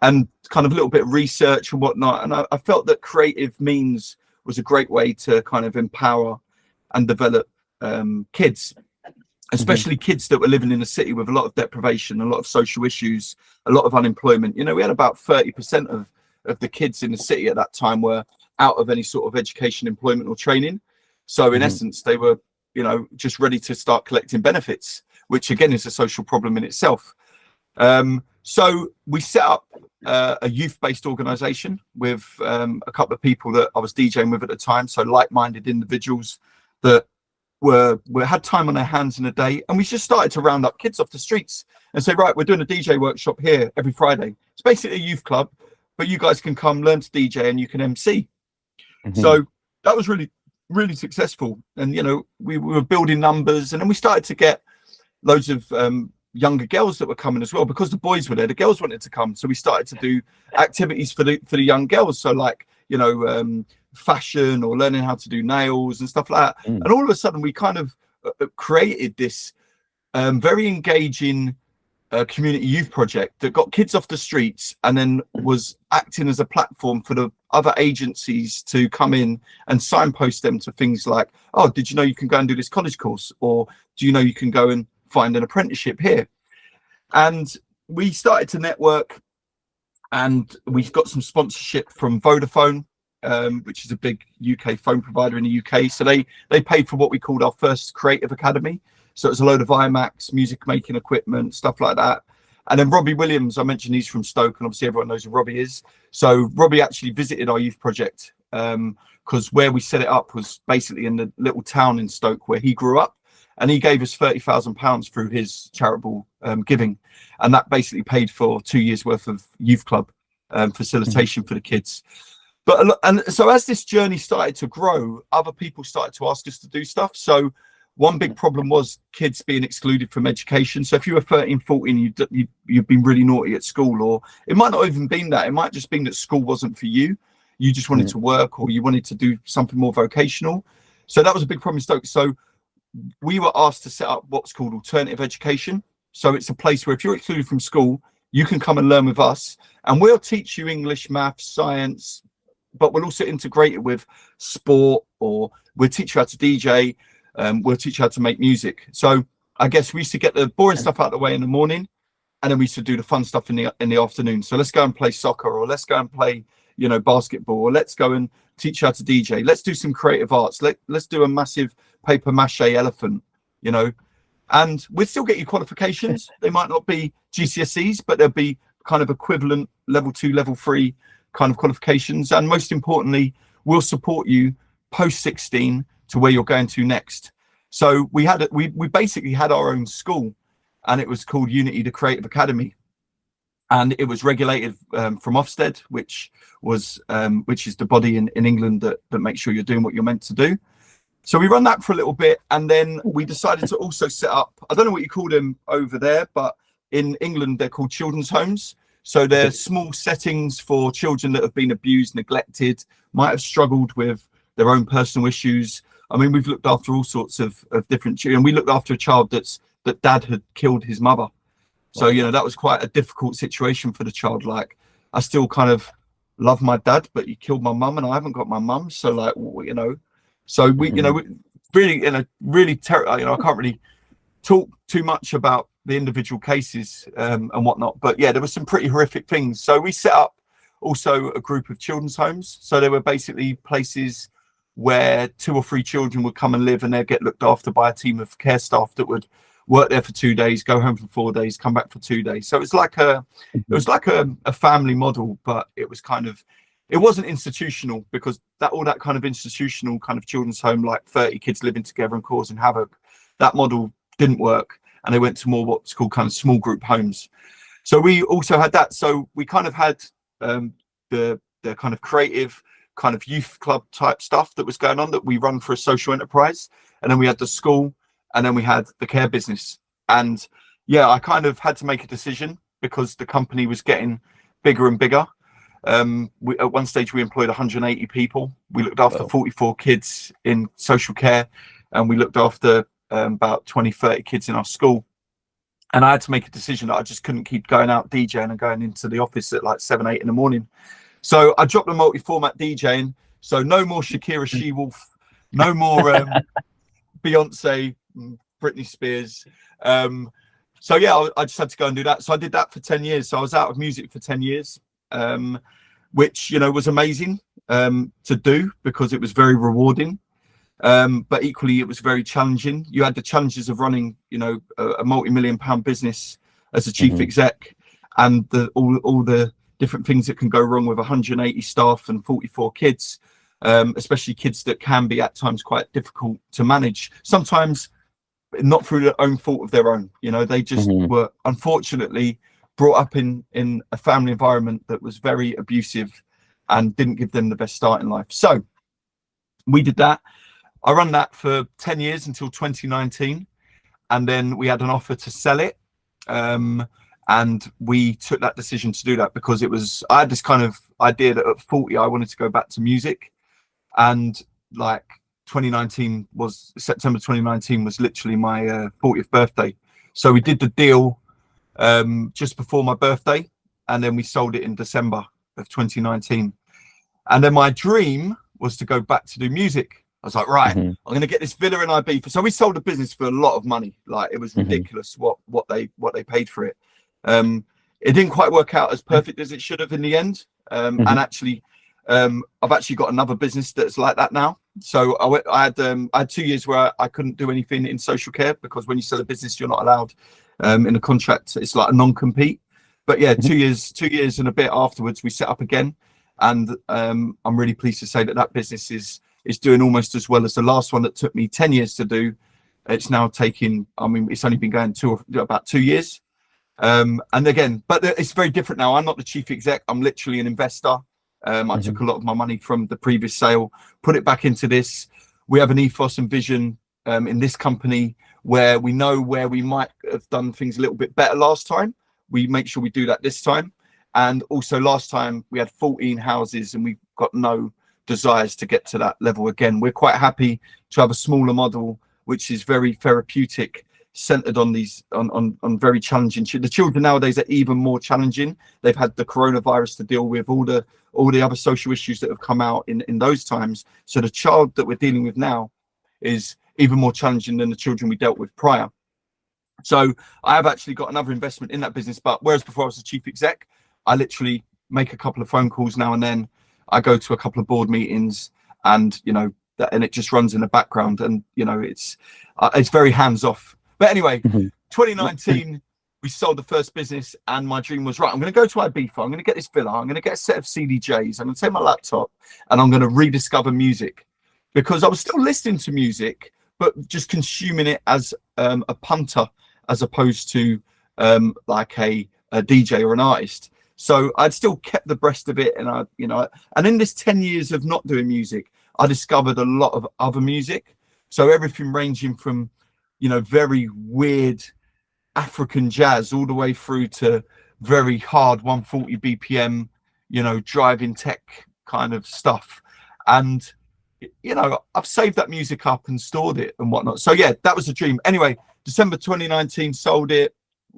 and kind of a little bit of research and whatnot. And I felt that creative means was a great way to kind of empower and develop kids, especially kids that were living in a city with a lot of deprivation, a lot of social issues, a lot of unemployment. You know, we had about 30% of the kids in the city at that time were out of any sort of education, employment or training. So in essence, they were, you know, just ready to start collecting benefits, which again is a social problem in itself. So we set up a youth-based organization with a couple of people that I was DJing with at the time. So like-minded individuals that had time on their hands in a day. And we just started to round up kids off the streets and say, right, we're doing a DJ workshop here every Friday. It's basically a youth club, but you guys can come learn to DJ and you can MC. So that was really, really successful. And, you know, we were building numbers, and then we started to get loads of younger girls that were coming as well, because the boys were there, the girls wanted to come. So we started to do activities for the young girls. So like, you know, fashion or learning how to do nails and stuff like that. And all of a sudden we kind of created this very engaging community youth project that got kids off the streets and then was acting as a platform for the other agencies to come in and signpost them to things like, oh, did you know you can go and do this college course? Or do you know you can go and find an apprenticeship here? And we started to network, and we got some sponsorship from Vodafone, which is a big UK phone provider in the UK. So they paid for what we called our first creative academy. So it was a load of iMacs, music making equipment, stuff like that. And then Robbie Williams, I mentioned he's from Stoke, and obviously everyone knows who Robbie is. So Robbie actually visited our youth project because where we set it up was basically in the little town in Stoke where he grew up. And he gave us £30,000 through his charitable giving. And that basically paid for 2 years worth of youth club facilitation for the kids. And so as this journey started to grow, other people started to ask us to do stuff. So one big problem was kids being excluded from education. So if you were 13, 14, you've been really naughty at school, or it might not even been that. It might just been that school wasn't for you. You just wanted to work, or you wanted to do something more vocational. So that was a big problem in Stoke. So we were asked to set up what's called alternative education. So it's a place where if you're excluded from school, you can come and learn with us, and we'll teach you English, maths, science, but we'll also integrate it with sport, or we'll teach you how to DJ. We'll teach you how to make music. So I guess we used to get the boring stuff out of the way in the morning, and then we used to do the fun stuff in the afternoon. So let's go and play soccer, or let's go and play, you know, basketball, or let's go and teach you how to DJ. Let's do some creative arts. Let's do a massive paper mache elephant, you know, and we'll still get you qualifications. They might not be GCSEs, but they'll be kind of equivalent level 2, level 3 kind of qualifications. And most importantly, we'll support you post 16 to where you're going to next. So we basically had our own school, and it was called Unity, the Creative Academy. And it was regulated from Ofsted, which is the body in England that makes sure you're doing what you're meant to do. So we run that for a little bit, and then we decided to also set up, I don't know what you call them over there, but in England they're called children's homes. So they're small settings for children that have been abused, neglected, might have struggled with their own personal issues. I mean, we've looked after all sorts of different children. We looked after a child that's that dad had killed his mother. So, you know, that was quite a difficult situation for the child. Like, I still kind of love my dad, but he killed my mum and I haven't got my mum. So, like, you know, so we, you know, we really, in a really terrible, you know, I can't really talk too much about the individual cases and whatnot. But yeah, there were some pretty horrific things. So we set up also a group of children's homes. So there were basically places where 2 or 3 children would come and live, and they'd get looked after by a team of care staff that would work there for 2 days, go home for 4 days, come back for 2 days. So it was like a family model, but it was kind of, it wasn't institutional, because that all that kind of institutional kind of children's home, like 30 kids living together and causing havoc, that model didn't work, and they went to more what's called kind of small group homes. So we also had that. So we kind of had the kind of creative kind of youth club type stuff that was going on that we run for a social enterprise, and then we had the school, and then we had the care business. And yeah, I kind of had to make a decision because the company was getting bigger and bigger. At one stage we employed 180 people. We looked after 44 kids in social care, and we looked after about 20-30 kids in our school. And I had to make a decision that I just couldn't keep going out DJing and going into the office at like 7-8 in the morning. So I dropped the multi-format DJing. So no more Shakira She-Wolf, no more Beyonce, Britney Spears. So yeah, I just had to go and do that. So I did that for 10 years. So I was out of music for 10 years, which, you know, was amazing to do because it was very rewarding. But equally, it was very challenging. You had the challenges of running, you know, a multi-million-pound business as a chief exec, and all the different things that can go wrong with 180 staff and 44 kids, especially kids that can be at times quite difficult to manage. Sometimes not through their own fault of their own. You know, they just were unfortunately brought up in a family environment that was very abusive and didn't give them the best start in life. So we did that. I ran that for 10 years until 2019. And then we had an offer to sell it. And we took that decision to do that because I had this kind of idea that at 40, I wanted to go back to music. And like September 2019 was literally my 40th birthday. So we did the deal just before my birthday. And then we sold it in December of 2019. And then my dream was to go back to do music. I was like, right, I'm going to get this villa in Ibiza. So we sold the business for a lot of money. Like, it was ridiculous what they paid for it. It didn't quite work out as perfect as it should have in the end. And actually, I've actually got another business that's like that now. So I had 2 years where I couldn't do anything in social care because when you sell a business, you're not allowed in a contract. It's like a non-compete. But yeah, 2 years and a bit afterwards, we set up again. And I'm really pleased to say that business is doing almost as well as the last one that took me 10 years to do. It's now taking, I mean, it's only been going about 2 years. And again, but it's very different now. I'm not the chief exec. I'm literally an investor. I took a lot of my money from the previous sale, put it back into this. We have an ethos and vision in this company where we know where we might have done things a little bit better last time. We make sure we do that this time. And also last time we had 14 houses and we got no desires to get to that level again. We're quite happy to have a smaller model, which is very therapeutic, centered on these on very challenging. The children nowadays are even more challenging. They've had the coronavirus to deal with, all the other social issues that have come out in those times. So the child that we're dealing with now is even more challenging than the children we dealt with prior. So I have actually got another investment in that business, but whereas before I was the chief exec, I literally make a couple of phone calls now and then. I go to a couple of board meetings, and you know, and it just runs in the background, and you know, it's very hands off. But anyway, 2019, we sold the first business, and my dream was, right, I'm going to go to Ibiza, I'm going to get this villa, I'm going to get a set of CDJs, I'm going to take my laptop, and I'm going to rediscover music, because I was still listening to music, but just consuming it as a punter, as opposed to like a DJ or an artist. So I'd still kept the breast of it, and and in this 10 years of not doing music, I discovered a lot of other music. So everything ranging from, you know, very weird African jazz all the way through to very hard 140 BPM, you know, driving tech kind of stuff. And, you know, I've saved that music up and stored it and whatnot. So yeah, that was a dream. Anyway, December 2019, sold it.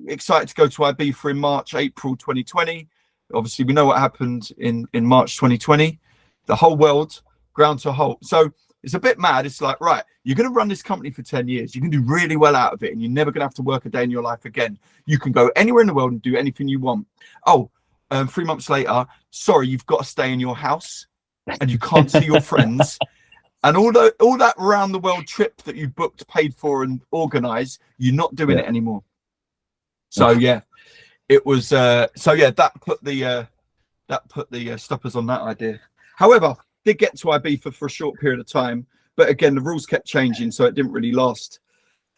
Excited to go to Ibiza in March, April 2020. Obviously, we know what happened in March 2020. The whole world ground to a halt. So it's a bit mad. It's like, right, you're going to run this company for 10 years. You can do really well out of it, and you're never going to have to work a day in your life again. You can go anywhere in the world and do anything you want. Oh, 3 months later, sorry, you've got to stay in your house and you can't see your friends. And all that round the world trip that you booked, paid for, and organized, you're not doing it anymore. So yeah, it was. So yeah, that put the stoppers on that idea. However, did get to Ibiza for a short period of time, but again, the rules kept changing, so it didn't really last.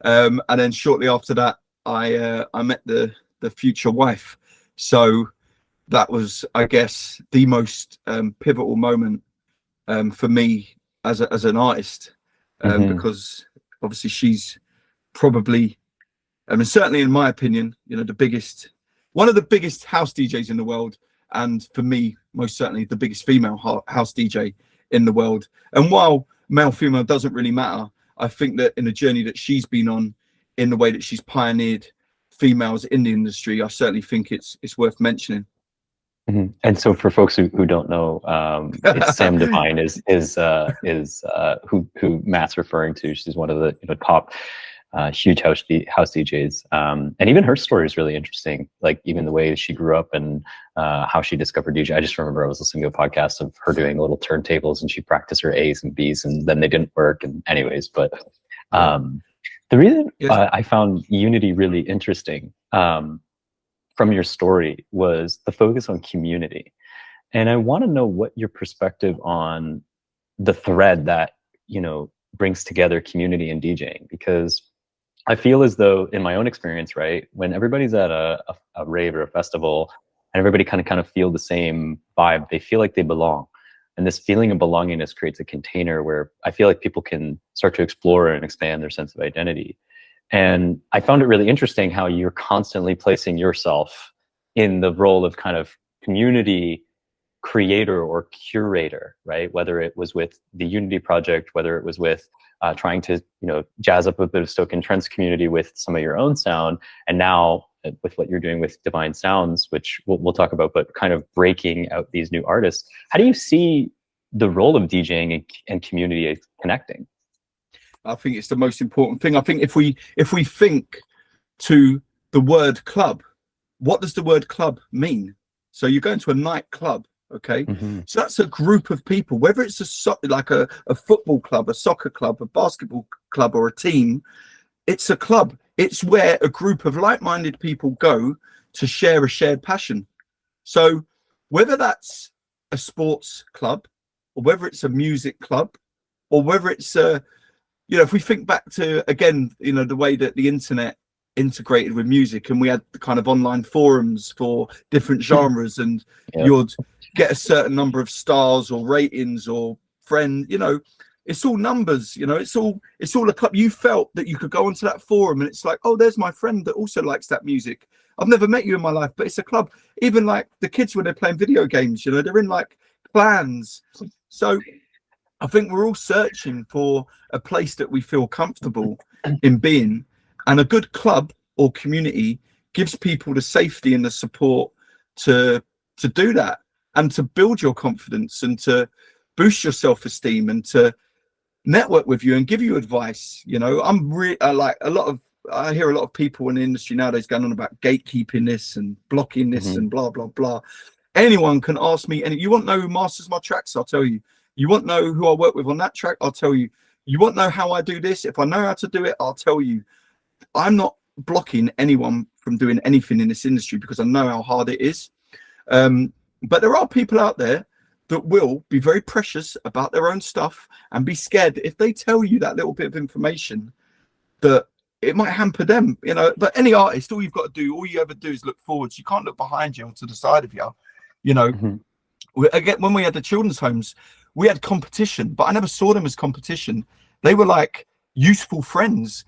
And then shortly after that, I met the future wife. So that was, I guess, the most pivotal moment for me as an artist, because obviously she's probably, I mean, certainly in my opinion, you know, one of the biggest house DJs in the world, and for me, most certainly the biggest female house DJ in the world. And while male female doesn't really matter, I think that in the journey that she's been on, in the way that she's pioneered females in the industry, I certainly think it's worth mentioning. And so for folks who don't know, it's Sam DeVINE is who Matt's referring to. She's one of the top huge house DJs, and even her story is really interesting. Like even the way she grew up and how she discovered DJ. I just remember I was listening to a podcast of her doing little turntables, and she practiced her A's and B's, and then they didn't work. And anyways, but the reason I found Unity really interesting from your story was the focus on community. And I want to know what your perspective on the thread that, brings together community and DJing, because I feel as though in my own experience, right, when everybody's at a rave or a festival and everybody kind of feel the same vibe, they feel like they belong. And this feeling of belongingness creates a container where I feel like people can start to explore and expand their sense of identity. And I found it really interesting how you're constantly placing yourself in the role of kind of community creator or curator, right? Whether it was with the Unity project, whether it was with trying to, jazz up a bit of Stoke and Trent's community with some of your own sound, and now with what you're doing with DVINE Sounds, which we'll talk about, but kind of breaking out these new artists. How do you see the role of DJing and community connecting? I think it's the most important thing. I think if we think to the word club, what does the word club mean? So you're going to a nightclub, okay? So that's a group of people, whether it's a football club, a soccer club, a basketball club, or a team, it's a club. It's where a group of like-minded people go to share a shared passion. So whether that's a sports club, or whether it's a music club, or whether it's a, if we think back to, again, the way that the internet integrated with music, and we had the kind of online forums for different genres, and you'd get a certain number of stars or ratings or friend, it's all numbers, it's all a club. You felt that you could go onto that forum and it's like, oh, there's my friend that also likes that music. I've never met you in my life, but it's a club. Even like the kids when they're playing video games, they're in like clans. So I think we're all searching for a place that we feel comfortable in being, and a good club or community gives people the safety and the support to do that, and to build your confidence, and to boost your self-esteem, and to network with you and give you advice. I hear a lot of people in the industry nowadays going on about gatekeeping this and blocking this and blah blah blah. Anyone can ask me, and you want to know who masters my tracks, I'll tell you. You want to know who I work with on that track, I'll tell you. You want to know how I do this? If I know how to do it, I'll tell you. I'm not blocking anyone from doing anything in this industry because I know how hard it is. But there are people out there that will be very precious about their own stuff and be scared that if they tell you that little bit of information, that it might hamper them, But any artist, all you've got to do, all you ever do is look forwards. You can't look behind you or to the side of you, Again, when we had the children's homes, we had competition, but I never saw them as competition. They were like useful friends.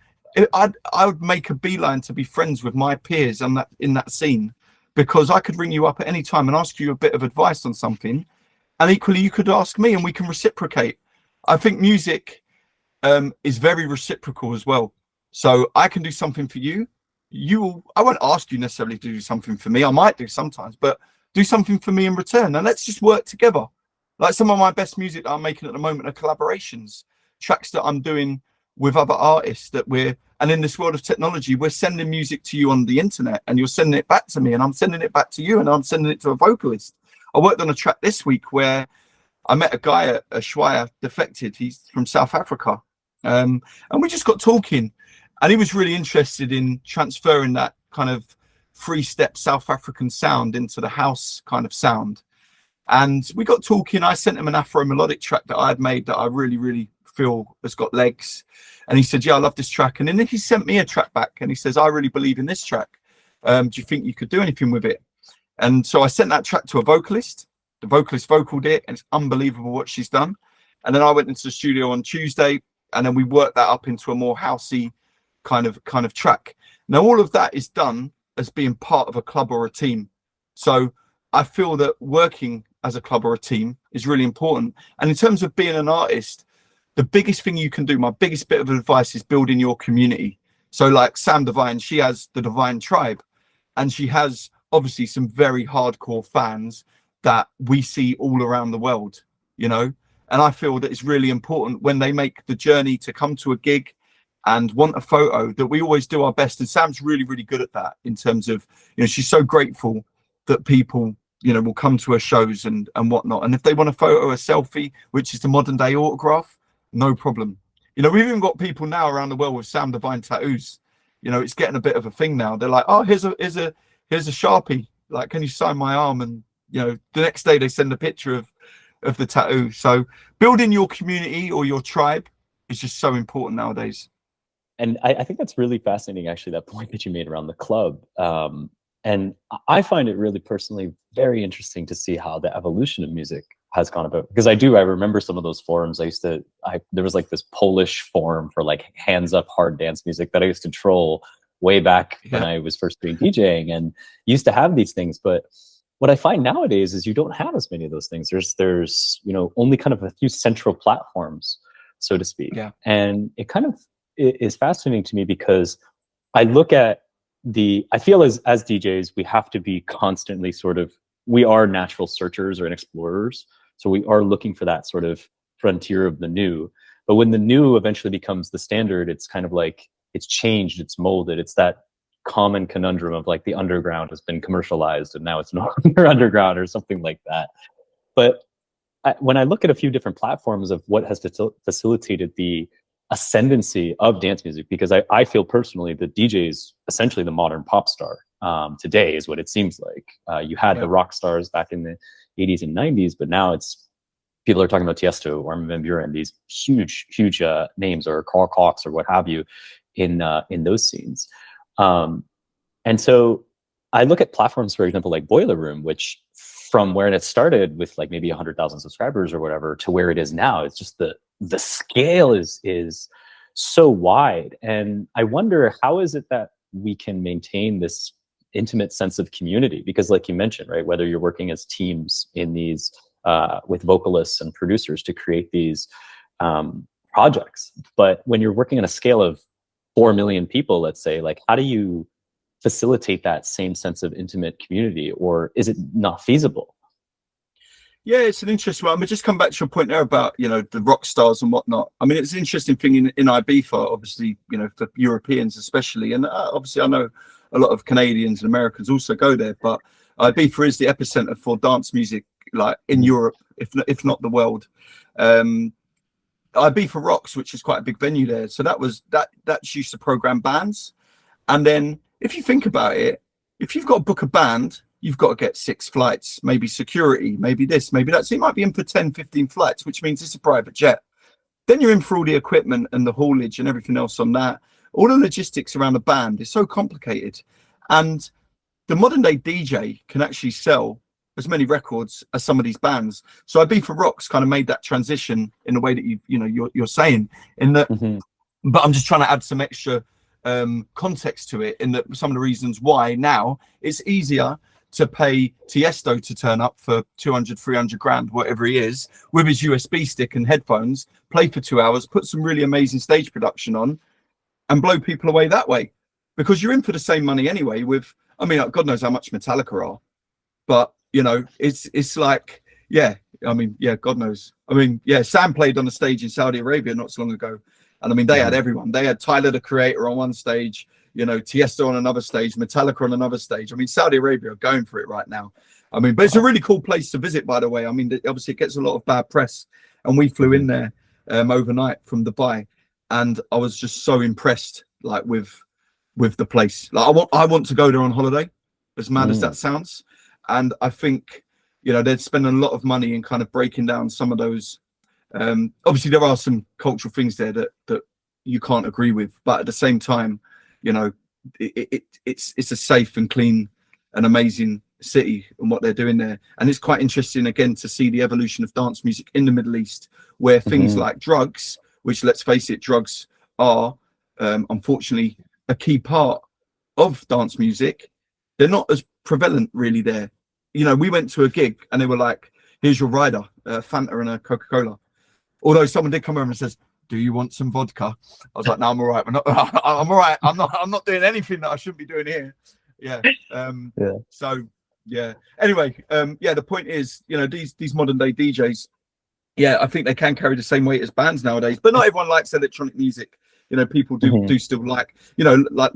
I would make a beeline to be friends with my peers in that scene, because I could ring you up at any time and ask you a bit of advice on something, and equally you could ask me, and we can reciprocate. I think music is very reciprocal as well. So I can do something for you. I won't ask you necessarily to do something for me. I might do sometimes, but do something for me in return. And let's just work together. Like some of my best music that I'm making at the moment are collaborations, tracks that I'm doing with other artists and in this world of technology, we're sending music to you on the internet and you're sending it back to me and I'm sending it back to you and I'm sending it to a vocalist. I worked on a track this week where I met a guy at Ushuaia Defected. He's from South Africa. And we just got talking. And he was really interested in transferring that kind of 3-step South African sound into the house kind of sound. And we got talking. I sent him an Afro melodic track that I had made that I really, really feel has got legs. And he said, yeah, I love this track. And then he sent me a track back and he says, I really believe in this track. Do you think you could do anything with it? And so I sent that track to a vocalist. The vocalist vocaled it and it's unbelievable what she's done. And then I went into the studio on Tuesday and then we worked that up into a more housey kind of track. Now all of that is done as being part of a club or a team. So I feel that working as a club or a team is really important. And in terms of being an artist, the biggest thing you can do, my biggest bit of advice, is building your community. So like Sam Divine, she has the Divine Tribe and she has obviously some very hardcore fans that we see all around the world, you know. And I feel that it's really important when they make the journey to come to a gig and want a photo, that we always do our best. And Sam's really, really good at that in terms of, you know, she's so grateful that people, you know, will come to her shows and whatnot. And if they want a photo, a selfie, which is the modern day autograph, no problem. You know, we've even got people now around the world with Sam Divine tattoos. You know, it's getting a bit of a thing now. They're like, oh, here's a Sharpie. Like, can you sign my arm? And, you know, the next day they send a picture of the tattoo. So building your community or your tribe is just so important nowadays. And I think that's really fascinating, actually, that point that you made around the club. And I find it really personally very interesting to see how the evolution of music has gone about. Because I remember some of those forums. There was like this Polish forum for like hands up hard dance music that I used to troll way back when I was first doing DJing and used to have these things. But what I find nowadays is you don't have as many of those things. There's you know, only kind of a few central platforms, so to speak. Yeah. And it kind of is fascinating to me because I look at I feel as DJs, we have to be constantly we are natural searchers and explorers. So we are looking for that sort of frontier of the new. But when the new eventually becomes the standard, it's kind of like it's changed, it's molded. It's that common conundrum of like the underground has been commercialized and now it's no longer underground or something like that. But when I look at a few different platforms of what has facilitated the ascendancy of dance music, because I feel personally that DJ is essentially the modern pop star today is what it seems like. You had the rock stars back in the 80s and 90s, but now people are talking about Tiesto, Armin van Buuren, these huge names, or Carl Cox or what have you in those scenes. And so I look at platforms, for example, like Boiler Room, which from where it started with like maybe 100,000 subscribers or whatever to where it is now, it's just the scale is so wide. And I wonder, how is it that we can maintain this intimate sense of community? Because like you mentioned, right, whether you're working as teams in these with vocalists and producers to create these projects, but when you're working on a scale of 4 million people, let's say, like, how do you facilitate that same sense of intimate community, or is it not feasible? Yeah, it's an interesting one. I mean, just come back to your point there about, you know, the rock stars and whatnot. I mean, it's an interesting thing in Ibiza, obviously, you know, for Europeans especially. And obviously, I know a lot of Canadians and Americans also go there. But Ibiza is the epicenter for dance music, like in Europe, if not the world. Ibiza Rocks, which is quite a big venue there. So that's used to program bands. And then if you think about it, if you've got to book a band, you've got to get 6 flights, maybe security, maybe this, maybe that. So you might be in for 10, 15 flights, which means it's a private jet. Then you're in for all the equipment and the haulage and everything else on that. All the logistics around the band is so complicated. And the modern day DJ can actually sell as many records as some of these bands. So Ibiza Rocks kind of made that transition in the way that you're saying, in that. But I'm just trying to add some extra context to it, in that some of the reasons why now it's easier to pay Tiesto to turn up for 200, 300 grand, whatever he is, with his USB stick and headphones, play for 2 hours, put some really amazing stage production on, and blow people away that way, because you're in for the same money anyway. With, I mean, God knows how much Metallica are, but you know, it's like, yeah, I mean, yeah, God knows. I mean, yeah, Sam played on a stage in Saudi Arabia not so long ago, and I mean, they had everyone. They had Tyler the Creator on one stage, you know, Tiesto on another stage, Metallica on another stage. I mean, Saudi Arabia are going for it right now. I mean, but it's a really cool place to visit, by the way. I mean, obviously it gets a lot of bad press, and we flew in there overnight from Dubai, and I was just so impressed, like with the place. Like I want to go there on holiday, as mad as that sounds. And I think, you know, they'd spend a lot of money in kind of breaking down some of those. Obviously, there are some cultural things there that you can't agree with, but at the same time, you know, it's a safe and clean and amazing city and what they're doing there. And it's quite interesting again to see the evolution of dance music in the Middle East, where things like drugs, which, let's face it, drugs are unfortunately a key part of dance music, they're not as prevalent really there. You know, we went to a gig and they were like, here's your rider, Fanta and a Coca-Cola. Although someone did come over and says, do you want some vodka? I was like, no, I'm all right. I'm all right. I'm not doing anything that I shouldn't be doing here. Yeah. So yeah. Anyway, yeah, the point is, you know, these modern day DJs, yeah, I think they can carry the same weight as bands nowadays, but not everyone likes electronic music. You know, people do still like, you know, like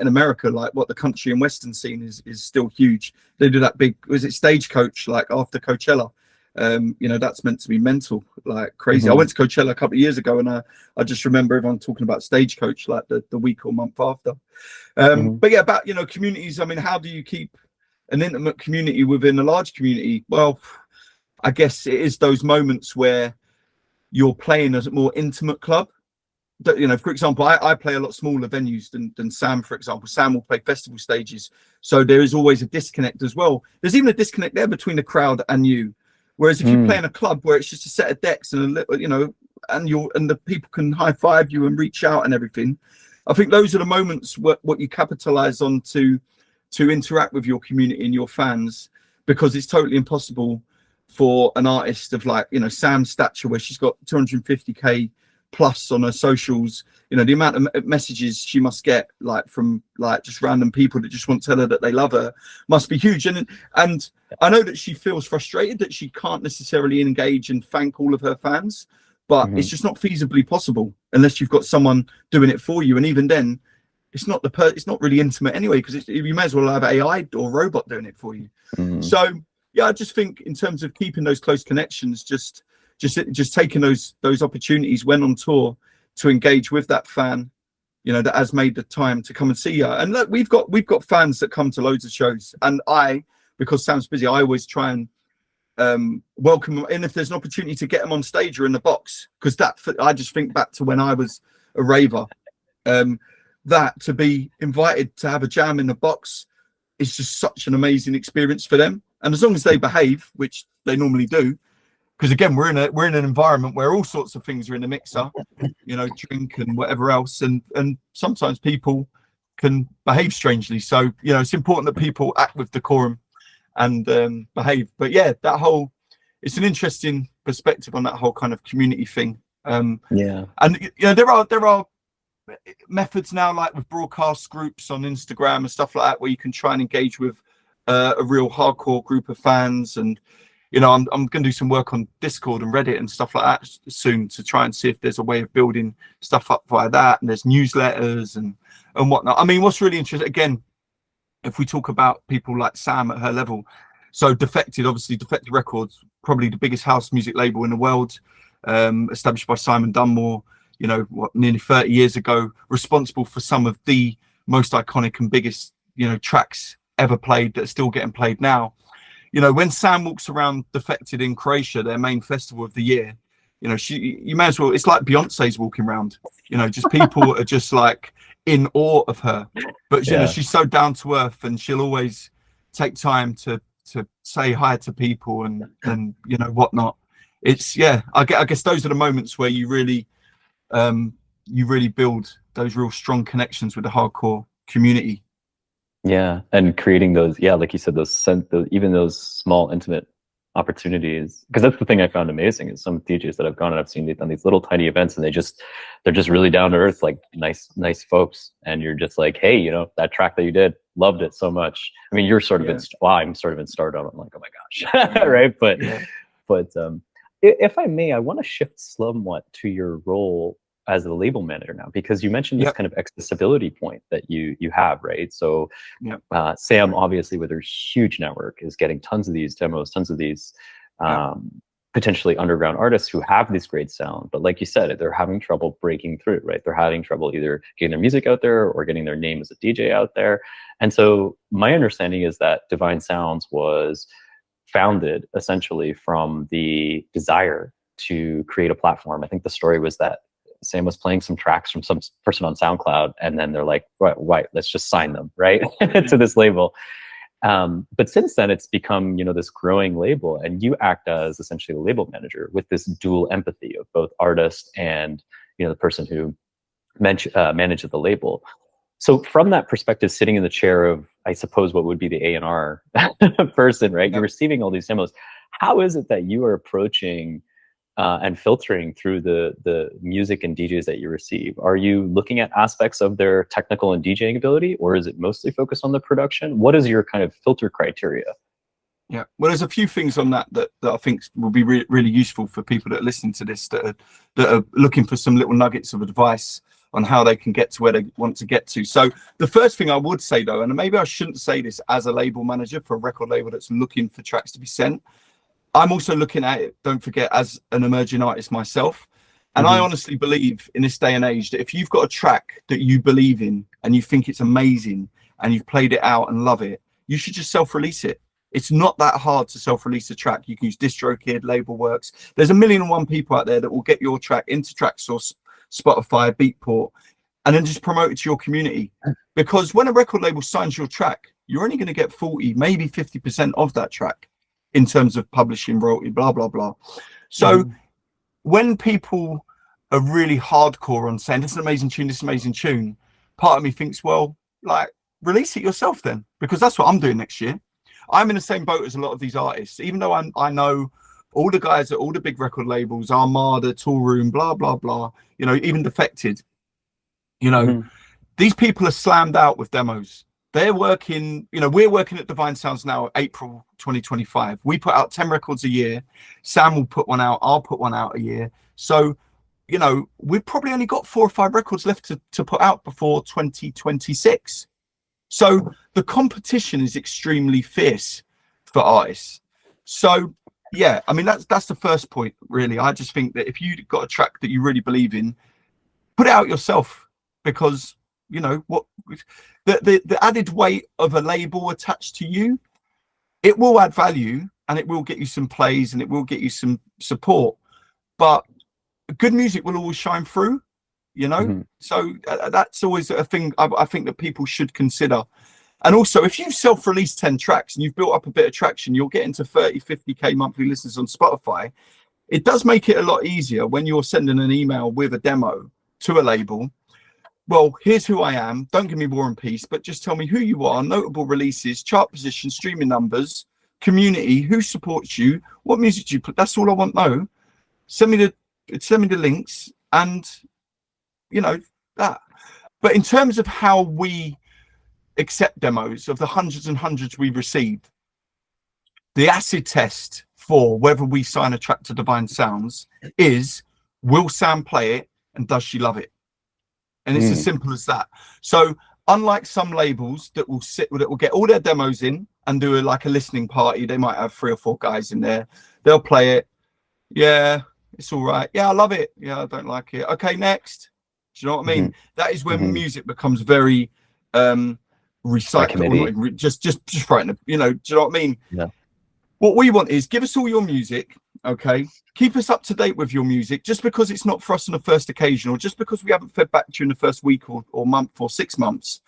in America, like what the country and Western scene is still huge. They do that big, was it Stagecoach, like after Coachella? You know, that's meant to be mental, like crazy. I went to Coachella a couple of years ago, and I just remember everyone talking about Stagecoach like the week or month after. But yeah, about, you know, communities. I mean, how do you keep an intimate community within a large community? Well, I guess it is those moments where you're playing as a more intimate club. You know, for example, I play a lot smaller venues than Sam, for example. Sam will play festival stages, so there is always a disconnect as well. There's even a disconnect there between the crowd and you. Whereas if you play in a club where it's just a set of decks and a little, you know, and the people can high five you and reach out and everything, I think those are the moments what you capitalize on to interact with your community and your fans, because it's totally impossible for an artist of, like, you know, Sam's stature, where she's got 250k plus on her socials, you know, the amount of messages she must get, like from like just random people that just want to tell her that they love her, must be huge. And I know that she feels frustrated that she can't necessarily engage and thank all of her fans, but it's just not feasibly possible unless you've got someone doing it for you. And even then, it's not it's not really intimate anyway, because you may as well have AI or robot doing it for you. So yeah, I just think in terms of keeping those close connections, just taking those opportunities when on tour to engage with that fan, you know, that has made the time to come and see you. And look, we've got fans that come to loads of shows, and because Sam's busy, I always try and welcome them. And if there's an opportunity to get them on stage or in the box, because I just think back to when I was a raver, that to be invited to have a jam in the box is just such an amazing experience for them. And as long as they behave, which they normally do, because again, we're in an environment where all sorts of things are in the mixer, you know, drink and whatever else, and sometimes people can behave strangely. So, you know, it's important that people act with decorum and behave. But yeah, it's an interesting perspective on that whole kind of community thing. And you know, there are methods now, like with broadcast groups on Instagram and stuff like that, where you can try and engage with a real hardcore group of fans. And you know, I'm going to do some work on Discord and Reddit and stuff like that soon to try and see if there's a way of building stuff up via that. And there's newsletters and whatnot. I mean, what's really interesting, again, if we talk about people like Sam at her level, so Defected Records, probably the biggest house music label in the world, established by Simon Dunmore, you know, nearly 30 years ago, responsible for some of the most iconic and biggest, you know, tracks ever played that are still getting played now. You know, when Sam walks around Defected in Croatia, their main festival of the year, you know, you may as well, it's like Beyonce's walking around, you know, just people are just like in awe of her. But, you know, she's so down to earth, and she'll always take time to say hi to people and you know, whatnot. It's, yeah, I guess those are the moments where you really build those real strong connections with the hardcore community. Yeah, and creating those, like you said, even those small intimate opportunities, because that's the thing I found amazing is some DJs that I've gone and I've seen, they've done these little tiny events and they're just really down to earth, like nice folks, and you're just like, hey, that track that you did, loved it so much. I mean, you're sort of I'm sort of in stardom. I'm like, oh my gosh. Right, but if I may, I want to shift somewhat to your role as a label manager now, because you mentioned this kind of accessibility point that you have, right? So Sam, obviously with her huge network, is getting tons of these demos, tons of these potentially underground artists who have this great sound, but like you said, they're having trouble breaking through, right? They're having trouble either getting their music out there or getting their name as a DJ out there. And so my understanding is that Divine Sounds was founded essentially from the desire to create a platform. I think the story was that Sam was playing some tracks from some person on SoundCloud, and then they're like, right, let's just sign them, right, to this label. But since then, it's become, this growing label, and you act as essentially the label manager with this dual empathy of both artist and, the person who manages the label. So from that perspective, sitting in the chair of, I suppose, what would be the A&R person, right? You're receiving all these demos. How is it that you are approaching and filtering through the music and DJs that you receive? Are you looking at aspects of their technical and DJing ability, or is it mostly focused on the production? What is your kind of filter criteria? Yeah, well, there's a few things on that I think will be really useful for people that are listening to this, that are looking for some little nuggets of advice on how they can get to where they want to get to. So the first thing I would say, though, and maybe I shouldn't say this as a label manager for a record label that's looking for tracks to be sent, I'm also looking at it, don't forget, as an emerging artist myself. And I honestly believe in this day and age that if you've got a track that you believe in and you think it's amazing and you've played it out and love it, you should just self-release it. It's not that hard to self-release a track. You can use DistroKid, Labelworks. There's 1,000,001 people out there that will get your track into Traxsource, Spotify, Beatport, and then just promote it to your community. Because when a record label signs your track, you're only going to get 40, maybe 50% of that track in terms of publishing, royalty, blah, blah, blah. So when people are really hardcore on saying, this is an amazing tune, this is an amazing tune, part of me thinks, well, like, release it yourself then, because that's what I'm doing next year. I'm in the same boat as a lot of these artists, even though I know all the guys at all the big record labels, Armada, Toolroom, blah, blah, blah, even Defected, these people are slammed out with demos. They're working, we're working at Divine Sounds now, April 2025. We put out 10 records a year. Sam will put one out. I'll put one out a year. So, we've probably only got 4 or 5 records left to put out before 2026. So the competition is extremely fierce for artists. So, yeah, I mean, that's the first point, really. I just think that if you've got a track that you really believe in, put it out yourself, because, what the added weight of a label attached to you, it will add value and it will get you some plays and it will get you some support, but good music will always shine through, so that's always a thing I think that people should consider. And also, if you self-release 10 tracks and you've built up a bit of traction, you'll get into 30-50k monthly listeners on Spotify. It does make it a lot easier when you're sending an email with a demo to a label. Well, here's who I am. Don't give me War and Peace, but just tell me who you are, notable releases, chart position, streaming numbers, community, who supports you, what music do you put. That's all I want to know. Send me the links and, that. But in terms of how we accept demos, of the hundreds and hundreds we received, the acid test for whether we sign a track to Divine Sounds is, will Sam play it and does she love it? And it's as simple as that. So unlike some labels that will get all their demos in and do a listening party, they might have 3 or 4 guys in there. They'll play it. Yeah, it's all right. Yeah, I love it. Yeah, I don't like it. Okay, next. Do you know what I mean? That is when music becomes very recyclable. Just writing, do you know what I mean? Yeah. What we want is, give us all your music. Okay, keep us up to date with your music. Just because it's not for us on the first occasion, or just because we haven't fed back during the first week or month or 6 months,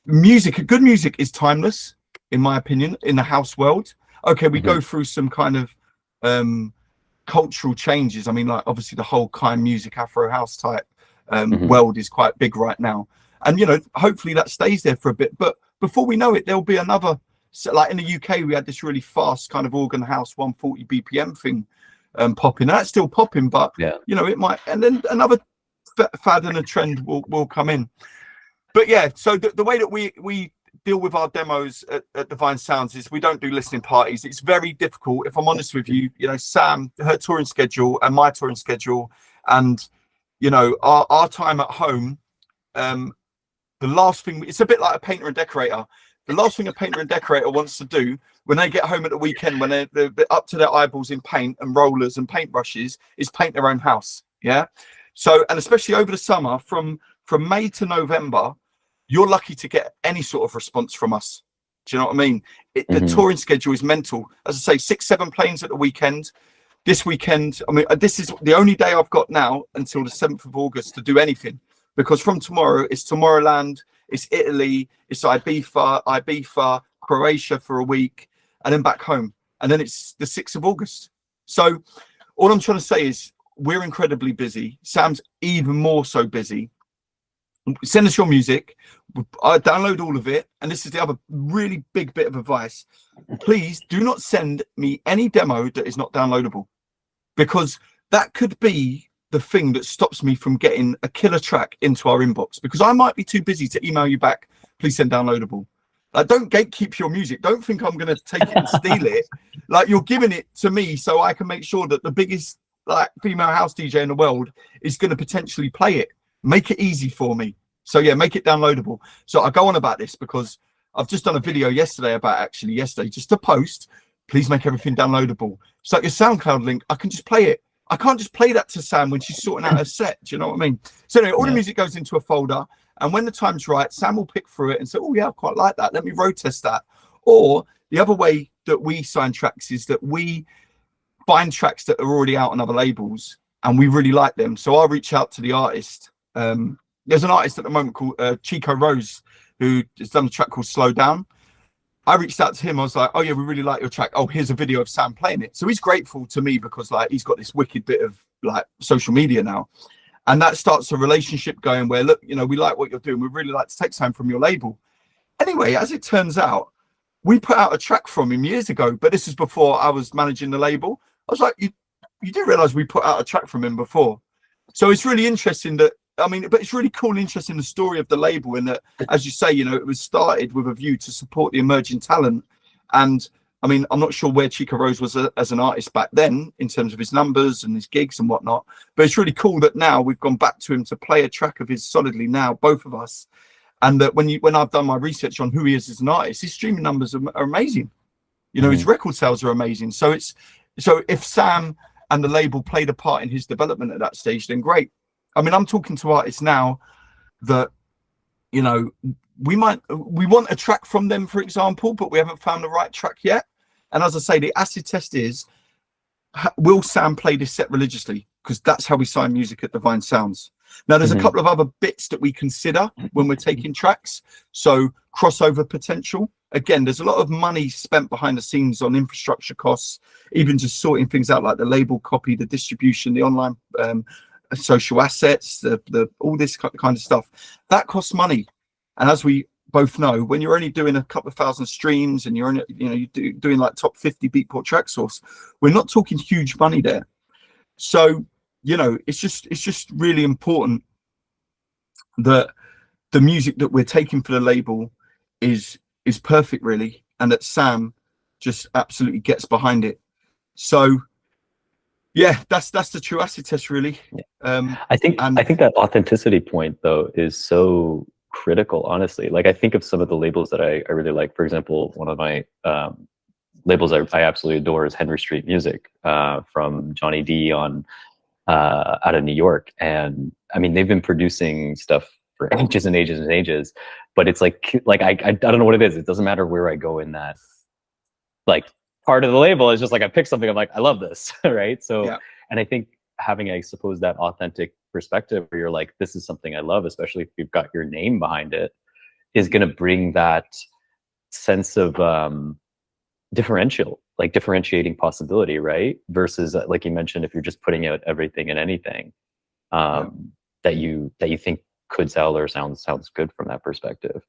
good music is timeless, in my opinion, in the house world. Okay, we go through some kind of cultural changes. I mean, like, obviously the whole kind music, Afro house type world is quite big right now, and hopefully that stays there for a bit. But before we know it, there'll be another So like in the UK, we had this really fast kind of organ house 140 BPM thing popping. That's still popping, but you know, it might, and then another fad and a trend will come in. But yeah, so the way that we deal with our demos at Divine Sounds is we don't do listening parties. It's very difficult, if I'm honest with you. You know, Sam, her touring schedule and my touring schedule, and you know, our time at home, the last thing, it's a bit like a painter and decorator. The last thing a painter and decorator wants to do when they get home at the weekend, when they're up to their eyeballs in paint and rollers and paintbrushes, is paint their own house. Yeah. So, and especially over the summer, from May to November, you're lucky to get any sort of response from us. Do you know what I mean? The touring schedule is mental. As I say, 6-7 planes at the weekend. This weekend, I mean, this is the only day I've got now until the 7th of August to do anything, because from tomorrow it's Tomorrowland, it's Italy, it's Ibiza, Croatia for a week, and then back home. And then it's the 6th of August. So all I'm trying to say is we're incredibly busy. Sam's even more so busy. Send us your music. I download all of it. And this is the other really big bit of advice. Please do not send me any demo that is not downloadable, because that could be the thing that stops me from getting a killer track into our inbox, because I might be too busy to email you back, please send downloadable. Like, don't gatekeep your music. Don't think I'm going to take it and steal it. Like, you're giving it to me so I can make sure that the biggest like female house DJ in the world is going to potentially play it. Make it easy for me. So yeah, make it downloadable. So I go on about this because I've just done a video yesterday just to post, please make everything downloadable. So like your SoundCloud link, I can just play it. I can't just play that to Sam when she's sorting out her set. Do you know what I mean? So anyway, all the music goes into a folder, and when the time's right, Sam will pick through it and say, oh yeah, I quite like that. Let me road test that. Or the other way that we sign tracks is that we find tracks that are already out on other labels and we really like them. So I'll reach out to the artist. There's an artist at the moment called Chico Rose, who has done a track called Slow Down. I reached out to him. I was like, oh yeah, we really like your track. Oh, here's a video of Sam playing it. So he's grateful to me because like he's got this wicked bit of like social media now. And that starts a relationship going where, look, you know, we like what you're doing. We'd really like to take time from your label. Anyway, as it turns out, we put out a track from him years ago, but this is before I was managing the label. I was like, you do realize we put out a track from him before. So it's really interesting that, I mean, but it's really cool and interesting, the story of the label, and that, as you say, you know, it was started with a view to support the emerging talent. And I mean, I'm not sure where Chico Rose was as an artist back then in terms of his numbers and his gigs and whatnot, but it's really cool that now we've gone back to him to play a track of his solidly now, both of us. And that when I've done my research on who he is as an artist, his streaming numbers are amazing. You know, his record sales are amazing. So if Sam and the label played a part in his development at that stage, then great. I mean, I'm talking to artists now that, you know, we want a track from them, for example, but we haven't found the right track yet. And as I say, the acid test is, will Sam play this set religiously? Because that's how we sign music at Divine Sounds. Now, there's a couple of other bits that we consider when we're taking tracks. So crossover potential. Again, there's a lot of money spent behind the scenes on infrastructure costs, even just sorting things out like the label copy, the distribution, the online social assets, the all this kind of stuff. That costs money. And as we both know, when you're only doing a couple of thousand streams and you're only, you know, you're doing like top 50 Beatport track source, we're not talking huge money there. So, you know, it's just really important that the music that we're taking for the label is perfect, really, and that Sam just absolutely gets behind it. So yeah, that's the true acid test, really. I think that authenticity point though is so critical, honestly. Like, I think of some of the labels that I really like. For example, one of my labels I absolutely adore is Henry Street Music, from Johnny D on out of New York. And I mean, they've been producing stuff for ages and ages and ages, but it's like I don't know what it is. It doesn't matter where I go in that like part of the label. It's just like I pick something, I'm like, I love this. Right. So yeah. And I think having, I suppose, that authentic perspective where you're like, this is something I love, especially if you've got your name behind it, is going to bring that sense of differentiating possibility, right? Versus like you mentioned, if you're just putting out everything and anything that you think could sell or sounds good from that perspective.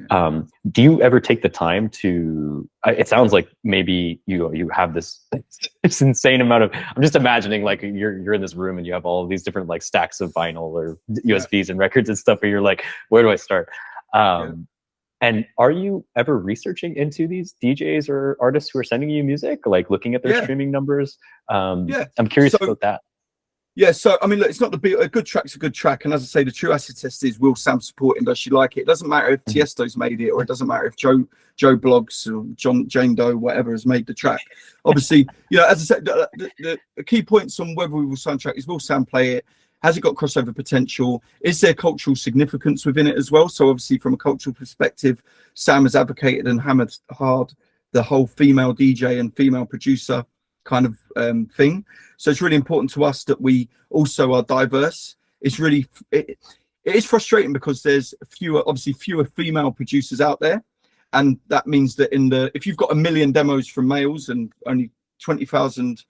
Do you ever take the time to, it sounds like maybe you have this insane amount of, I'm just imagining like you're in this room and you have all of these different like stacks of vinyl or USBs and records and stuff, where you're like, where do I start? And are you ever researching into these DJs or artists who are sending you music, like looking at their streaming numbers? I'm curious about that. Yeah, so I mean, look, it's not a good track's a good track, and as I say, the true acid test is, will Sam support him? Does she like it? It doesn't matter if Tiesto's made it, or it doesn't matter if Joe Bloggs or Jane Doe, whatever, has made the track. Obviously, you know, as I said, the key points on whether we will soundtrack is, will Sam play it? Has it got crossover potential? Is there cultural significance within it as well? So obviously, from a cultural perspective, Sam has advocated and hammered hard the whole female DJ and female producer kind of thing. So it's really important to us that we also are diverse. It's really, it is frustrating because there's obviously fewer female producers out there. And that means that if you've got 1 million demos from males and only 20,000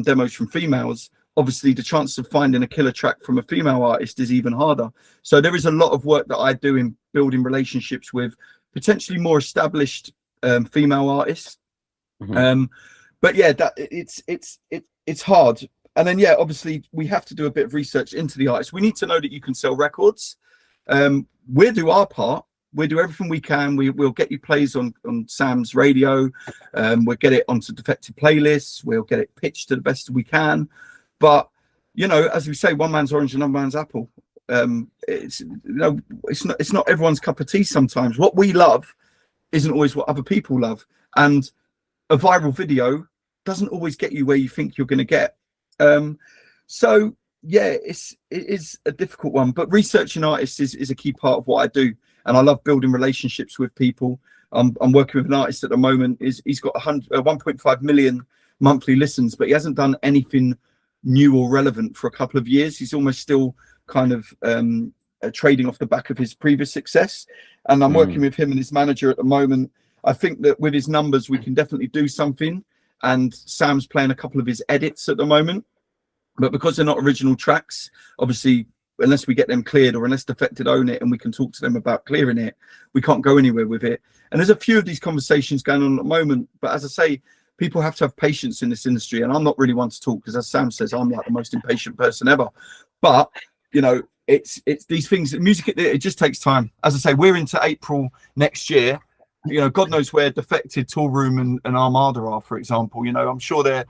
demos from females, obviously the chance of finding a killer track from a female artist is even harder. So there is a lot of work that I do in building relationships with potentially more established female artists. But yeah, that it's hard. And then yeah, obviously we have to do a bit of research into the artists. We need to know that you can sell records. We'll do our part. We'll do everything we can. We'll get you plays on Sam's radio. We'll get it onto defected playlists. We'll get it pitched to the best we can. But you know, as we say, one man's orange and another man's apple. It's, you know, it's not everyone's cup of tea. Sometimes what we love isn't always what other people love, and a viral video doesn't always get you where you think you're going to get. So yeah, it is a difficult one, but researching artists is a key part of what I do, and I love building relationships with people. I'm working with an artist at the moment. He's got 1.5 million monthly listens, but he hasn't done anything new or relevant for a couple of years. He's almost still kind of trading off the back of his previous success, and I'm working with him and his manager at the moment. I think that with his numbers, we can definitely do something. And Sam's playing a couple of his edits at the moment, but because they're not original tracks, obviously, unless we get them cleared or unless Defected own it and we can talk to them about clearing it, we can't go anywhere with it. And there's a few of these conversations going on at the moment. But as I say, people have to have patience in this industry. And I'm not really one to talk because, as Sam says, I'm like the most impatient person ever. But, you know, it's these things, music, it just takes time. As I say, we're into April next year. You know, God knows where Defected, Tool Room and Armada are, for example. You know, I'm sure they're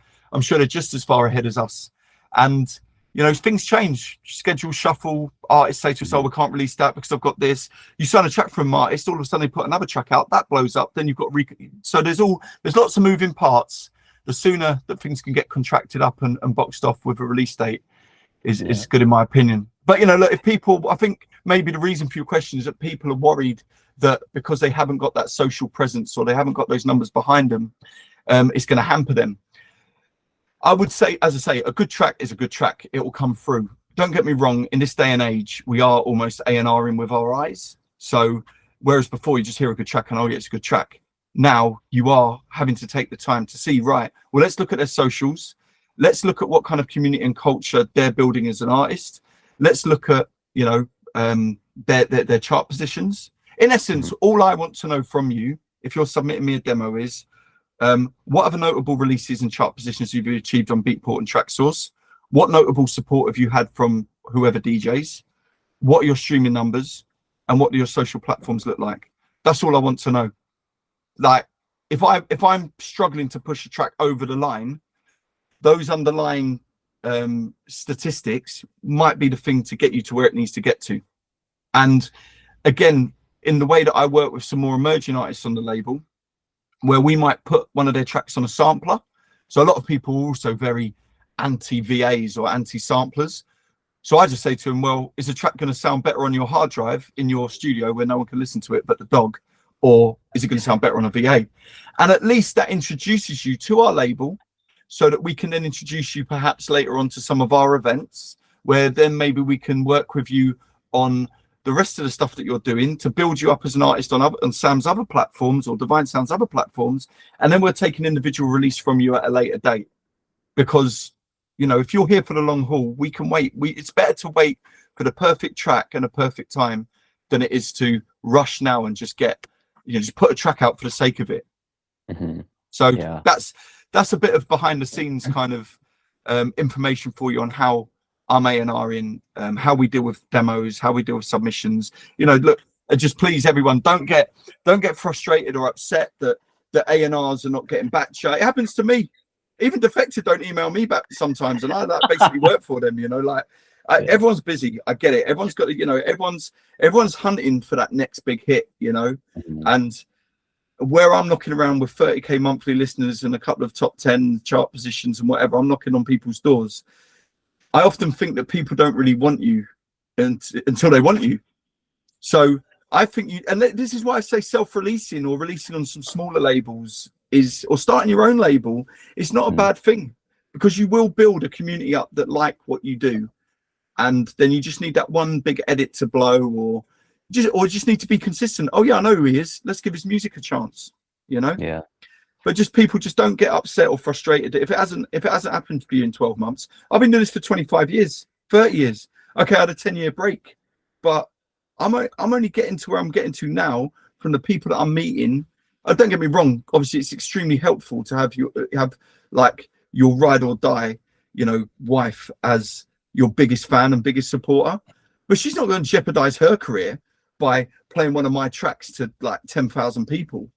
just as far ahead as us. And you know, things change, schedule shuffle, artists say to us, oh, we can't release that because I've got this. You sign a track from an artist, all of a sudden they put another track out, that blows up, then you've got so there's lots of moving parts. The sooner that things can get contracted up and boxed off with a release date is good, in my opinion. But you know, look, if people, I think maybe the reason for your question is that people are worried that because they haven't got that social presence or they haven't got those numbers behind them, it's going to hamper them. I would say, as I say, a good track is a good track. It will come through. Don't get me wrong. In this day and age, we are almost A&Ring with our eyes. So whereas before you just hear a good track and, oh yeah, it's a good track. Now you are having to take the time to see, right, well, let's look at their socials. Let's look at what kind of community and culture they're building as an artist. Let's look at, you know, their chart positions. In essence, all I want to know from you, if you're submitting me a demo, is what other notable releases and chart positions have you achieved on Beatport and TrackSource? What notable support have you had from whoever DJs? What are your streaming numbers? And what do your social platforms look like? That's all I want to know. Like, if I'm struggling to push a track over the line, those underlying statistics might be the thing to get you to where it needs to get to. And again, in the way that I work with some more emerging artists on the label, where we might put one of their tracks on a sampler. So a lot of people are also very anti-VAs or anti-samplers. So I just say to them, well, is a track going to sound better on your hard drive in your studio where no one can listen to it but the dog? Or is it going to sound better on a VA? And at least that introduces you to our label so that we can then introduce you perhaps later on to some of our events, where then maybe we can work with you on the rest of the stuff that you're doing to build you up as an artist on Sam's other platforms or Divine Sound's other platforms. And then we'll take an individual release from you at a later date, because you know, if you're here for the long haul, we can wait. It's better to wait for the perfect track and a perfect time than it is to rush now and just get, you know, just put a track out for the sake of it. So that's a bit of behind the scenes kind of information for you on how I'm A&R in, how we deal with demos, how we deal with submissions. You know, look, just please everyone, don't get frustrated or upset that the A&Rs are not getting back to you. It happens to me. Even Defected don't email me back sometimes, and I basically work for them. You know, like everyone's busy. I get it. Everyone's got, you know, everyone's hunting for that next big hit. You know, and where I'm knocking around with 30k monthly listeners and a couple of top 10 chart positions and whatever, I'm knocking on people's doors. I often think that people don't really want you until they want you. So I think and this is why I say self-releasing or releasing on some smaller labels or starting your own label is not a bad thing, because you will build a community up that like what you do, and then you just need that one big edit to blow, or just need to be consistent. Oh yeah, I know who he is. Let's give his music a chance. You know. Yeah. But just people just don't get upset or frustrated if it hasn't happened for you in 12 months. I've been doing this for 25 years, 30 years. Okay, I had a 10-year break, but I'm only getting to where I'm getting to now from the people that I'm meeting. Don't get me wrong. Obviously, it's extremely helpful to have like your ride or die, you know, wife as your biggest fan and biggest supporter. But she's not going to jeopardize her career by playing one of my tracks to like 10,000 people.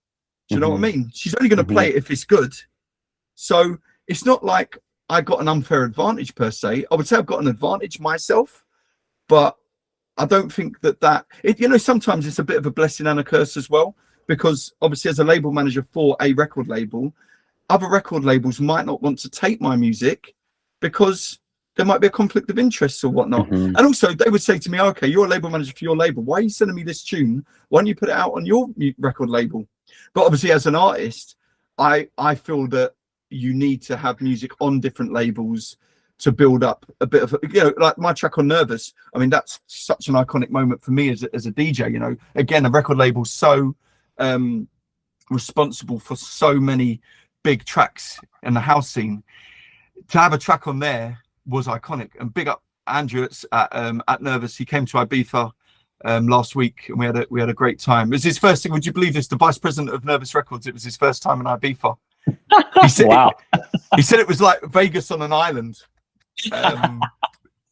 Do you know what I mean? She's only going to play it if it's good. So it's not like I got an unfair advantage per se. I would say I've got an advantage myself, but I don't think that you know, sometimes it's a bit of a blessing and a curse as well, because obviously as a label manager for a record label, other record labels might not want to take my music because there might be a conflict of interest or whatnot. And also they would say to me, okay, you're a label manager for your label. Why are you sending me this tune? Why don't you put it out on your record label? But obviously as an artist, I feel that you need to have music on different labels to build up a bit of, you know, like my track on Nervous. I mean, that's such an iconic moment for me as a DJ. You know, again, a record label so responsible for so many big tracks in the house scene. To have a track on there was iconic. And big up Andrew at Nervous. He came to Ibiza last week, and we had a great time. It was his first thing. Would you believe this? The vice president of Nervous Records. It was his first time in Ibiza. He said, wow. He said it was like Vegas on an island.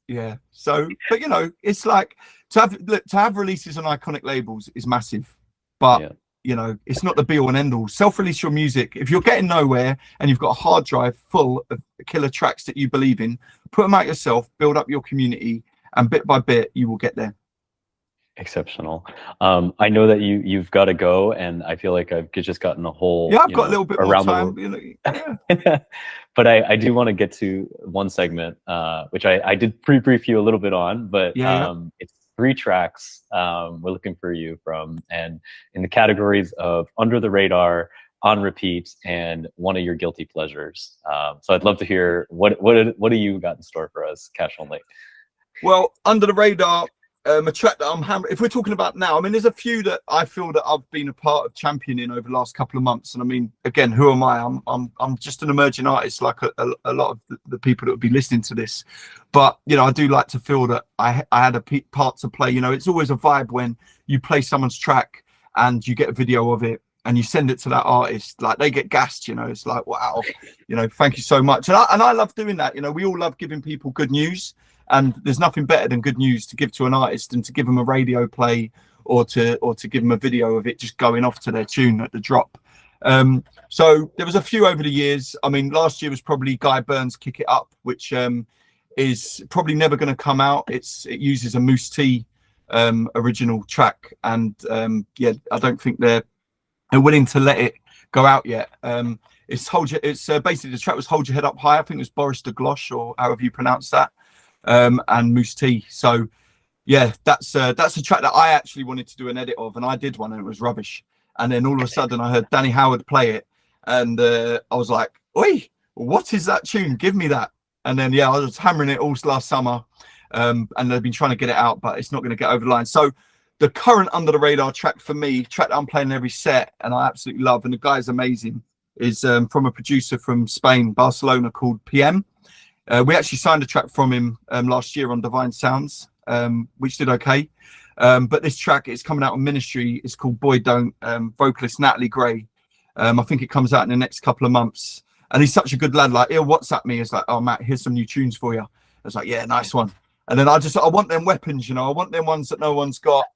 Yeah. So, but you know, it's like to have releases on iconic labels is massive, but you know, it's not the be all and end all. Self-release your music. If you're getting nowhere and you've got a hard drive full of killer tracks that you believe in, put them out yourself, build up your community, and bit by bit you will get there. Exceptional. I know that you've got to go, and I feel like I've just gotten a whole I've got a little bit more time, you know, but I do want to get to one segment which I did pre-brief you a little bit on, but it's 3 tracks we're looking for you from, and in the categories of under the radar, on repeat, and one of your guilty pleasures. So I'd love to hear what do you got in store for us, cash only. Well, under the radar, a track that I'm hammering. If we're talking about now, I mean, there's a few that I feel that I've been a part of championing over the last couple of months. And I mean, again, who am I? I'm just an emerging artist, like a lot of the people that would be listening to this. But you know, I do like to feel that I had a part to play. You know, it's always a vibe when you play someone's track and you get a video of it and you send it to that artist. Like they get gassed. You know, it's like, wow, you know, thank you so much. And I love doing that. You know, we all love giving people good news. And there's nothing better than good news to give to an artist than to give them a radio play or to give them a video of it just going off to their tune at the drop. So there was a few over the years. I mean, last year was probably Guy Burns' Kick It Up, which is probably never going to come out. It uses a Moose T original track, and yeah, I don't think they're willing to let it go out yet. It's basically the track was Hold Your Head Up High. I think it was Boris de Gloche, or however you pronounce that. And Moose T. So yeah, that's a track that I actually wanted to do an edit of, and I did one and it was rubbish. And then all of a sudden I heard Danny Howard play it, and I was like, oi, what is that tune? Give me that. And then I was hammering it all last summer, and they've been trying to get it out, but it's not going to get over the line. So the current under the radar track for me, track that I'm playing every set and I absolutely love, and the guy's amazing, is from a producer from Spain, Barcelona, called PM. We actually signed a track from him last year on Divine Sounds, which did okay. But this track is coming out on Ministry. It's called Boy Don't, vocalist Natalie Gray. I think it comes out in the next couple of months. And he's such a good lad. Like, he'll WhatsApp me. It's like, oh, Matt, here's some new tunes for you. I was like, yeah, nice one. And then I want them weapons, you know. I want them ones that no one's got.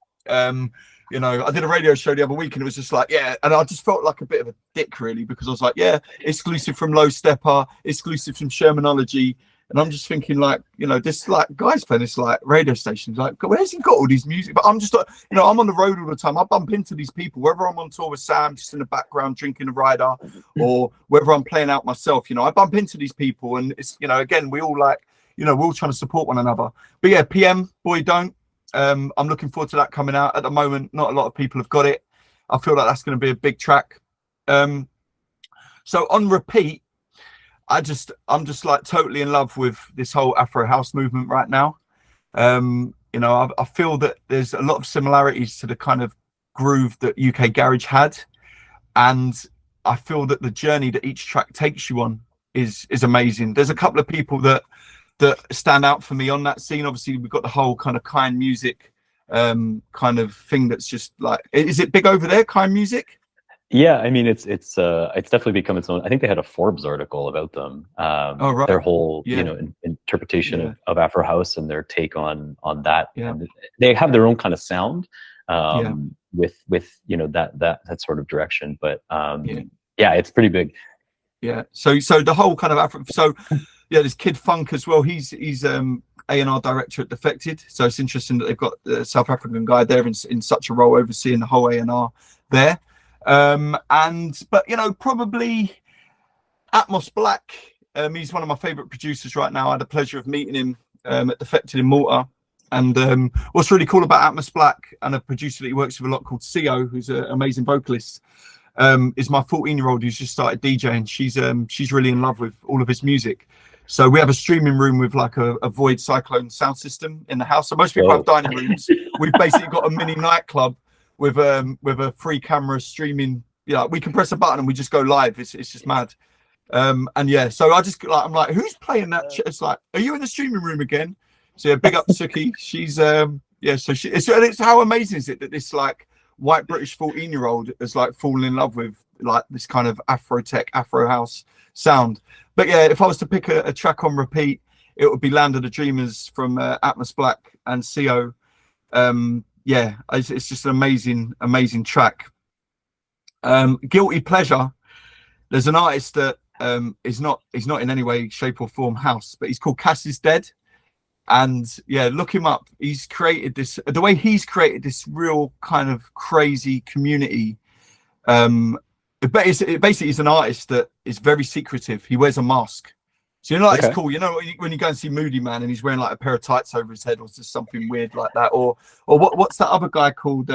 You know, I did a radio show the other week and it was just like, yeah. And I just felt like a bit of a dick, really, because I was like, yeah, exclusive from Low Stepper, exclusive from Shermanology. And I'm just thinking, like, you know, this, like, guys playing this, like, radio stations, like, where's he got all these music? But I'm just like, you know, I'm on the road all the time. I bump into these people, whether I'm on tour with Sam, just in the background drinking a rider, or whether I'm playing out myself, you know, I bump into these people. And it's, you know, again, we all, like, you know, we're all trying to support one another. But yeah, PM, Boy Don't. I'm looking forward to that coming out. At the moment, not a lot of people have got it. I feel like that's going to be a big track. So on repeat, I'm just like totally in love with this whole Afro house movement right now. You know, I feel that there's a lot of similarities to the kind of groove that UK Garage had, and I feel that the journey that each track takes you on is amazing. There's a couple of people that stand out for me on that scene. Obviously, we've got the whole kind of Kind Music kind of thing that's just like, is it big over there, Kind Music? Yeah, I mean, it's definitely become its own. I think they had a Forbes article about them. Oh, right. Their whole, Yeah. you know, interpretation Yeah. of Afro House and their take on that. Yeah. And they have their own kind of sound Yeah. with you know that sort of direction. But Yeah. yeah, it's pretty big. Yeah. So the whole kind of Afro. So yeah, there's Kid Funk as well. He's A&R director at Defected. So it's interesting that they've got the South African guy there in such a role, overseeing the whole A&R there. But you know, probably Atmos Black. He's one of my favorite producers right now. I had the pleasure of meeting him at Defected in Malta. And what's really cool about Atmos Black, and a producer that he works with a lot called CO, who's an amazing vocalist, is my 14-year-old who's just started DJing. She's really in love with all of his music. So we have a streaming room with like a Void Cyclone sound system in the house. So most people have dining rooms. We've basically got a mini nightclub with a free camera streaming. Yeah, we can press a button and we just go live. It's just mad. And yeah, so I'm like, who's playing that? It's like, are you in the streaming room again? So yeah, big up Suki. She's yeah. So it's how amazing is it that this like white British 14-year-old has like fallen in love with like this kind of Afro tech, Afro house sound. But yeah, if I was to pick a track on repeat, it would be Land of the Dreamers from Atmos Black and CO. Yeah, it's just an amazing track. Guilty Pleasure. There's an artist that is not in any way, shape or form house, but he's called Cass is Dead. And yeah, look him up. He's created this, the way he's created this real kind of crazy community. It basically is an artist that is very secretive. He wears a mask. So, you know, like, it's cool. You know, when you go and see Moody Man and he's wearing like a pair of tights over his head or just something weird like that. Or what's that other guy called?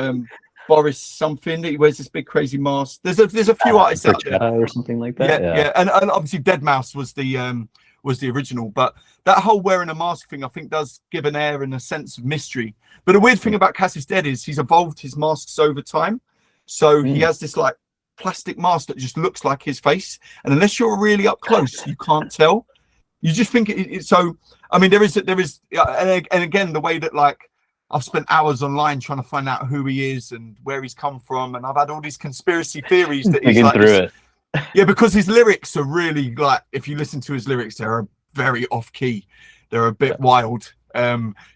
Boris something, that he wears this big crazy mask. There's a few artists out there. Or something like that. Yeah. And obviously Deadmau5 was the original, but that whole wearing a mask thing I think does give an air and a sense of mystery. But the weird thing about Cass is Dead is he's evolved his masks over time. So he has this like plastic mask that just looks like his face, and unless you're really up close you can't tell. You just think it's so. I mean, there is and again, the way that like I've spent hours online trying to find out who he is and where he's come from, and I've had all these conspiracy theories that he's like through it. Yeah, because his lyrics are really like, if you listen to his lyrics, they're very off key. They're a bit wild.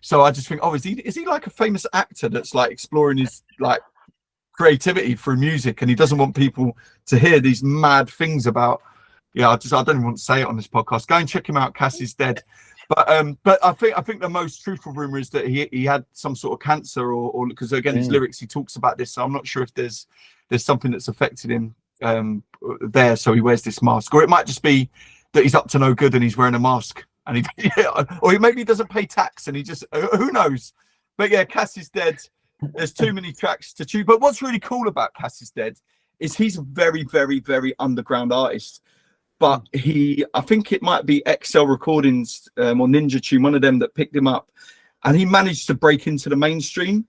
So I just think, oh, is he like a famous actor that's like exploring his like creativity through music, and he doesn't want people to hear these mad things about. Yeah, I don't even want to say it on this podcast. Go and check him out. Cass is Dead. But I think the most truthful rumor is that he had some sort of cancer, or because again his lyrics, he talks about this. So I'm not sure if there's something that's affected him there. So he wears this mask, or it might just be that he's up to no good and he's wearing a mask, and or maybe he doesn't pay tax and he just who knows. But yeah, Cass is Dead. There's too many tracks to choose. But what's really cool about Cass is Dead is he's a very, very, very underground artist. But I think it might be XL Recordings or Ninja Tune, one of them that picked him up, and he managed to break into the mainstream.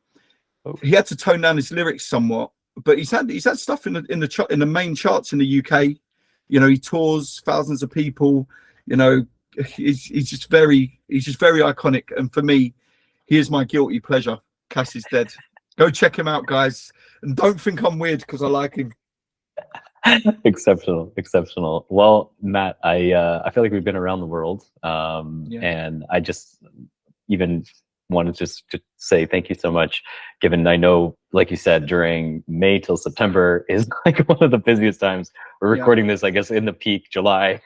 He had to tone down his lyrics somewhat, but he's had stuff in the main charts in the UK. You know, he tours thousands of people. You know, he's just very iconic. And for me, he is my guilty pleasure. Cass is dead. Go check him out, guys, and don't think I'm weird because I like him. Exceptional. Well, Matt, I feel like we've been around the world, and I just even wanted to say thank you so much, given I know, like you said, during May till September is like one of the busiest times. We're recording this, I guess, in the peak July,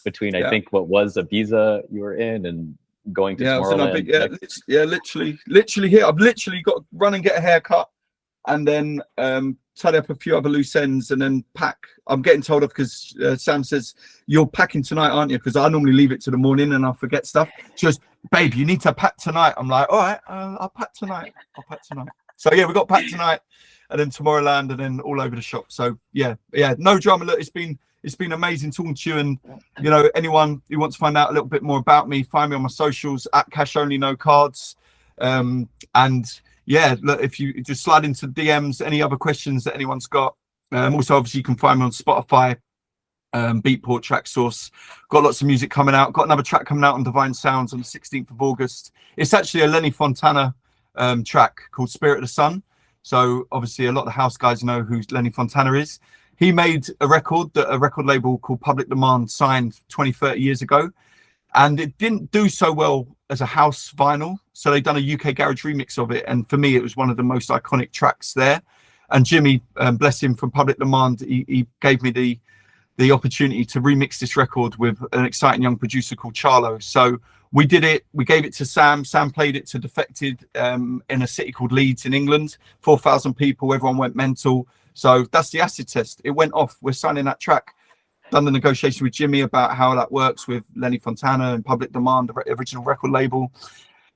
between I think what was Ibiza you were in and going to Tomorrowland. Literally here. I've literally got to run and get a haircut, and then tidy up a few other loose ends, and then pack. I'm getting told off because Sam says, "You're packing tonight, aren't you?" Because I normally leave it to the morning and I forget stuff. She goes, "Babe, you need to pack tonight." I'm like, "All right, I'll pack tonight. So yeah, we got packed tonight, and then Tomorrowland, and then all over the shop. So yeah, no drama. Look, it's been amazing talking to you, and you know, anyone who wants to find out a little bit more about me, find me on my socials at Cash Only No Cards, and yeah, look, if you just slide into DMs, any other questions that anyone's got. Also, obviously, you can find me on Spotify, Beatport, Track Source. Got lots of music coming out. Got another track coming out on Divine Sounds on the 16th of August. It's actually a Lenny Fontana track called Spirit of the Sun. So obviously, a lot of the house guys know who Lenny Fontana is. He made a record that a record label called Public Demand signed 20, 30 years ago. And it didn't do so well as a house vinyl. So they've done a UK garage remix of it. And for me, it was one of the most iconic tracks there. And Jimmy, bless him, from Public Demand, he gave me the opportunity to remix this record with an exciting young producer called Charlo. So we did it. We gave it to Sam. Sam played it to Defected in a city called Leeds in England. 4,000 people. Everyone went mental. So that's the acid test. It went off. We're signing that track. Done the negotiation with Jimmy about how that works with Lenny Fontana and Public Demand, the original record label.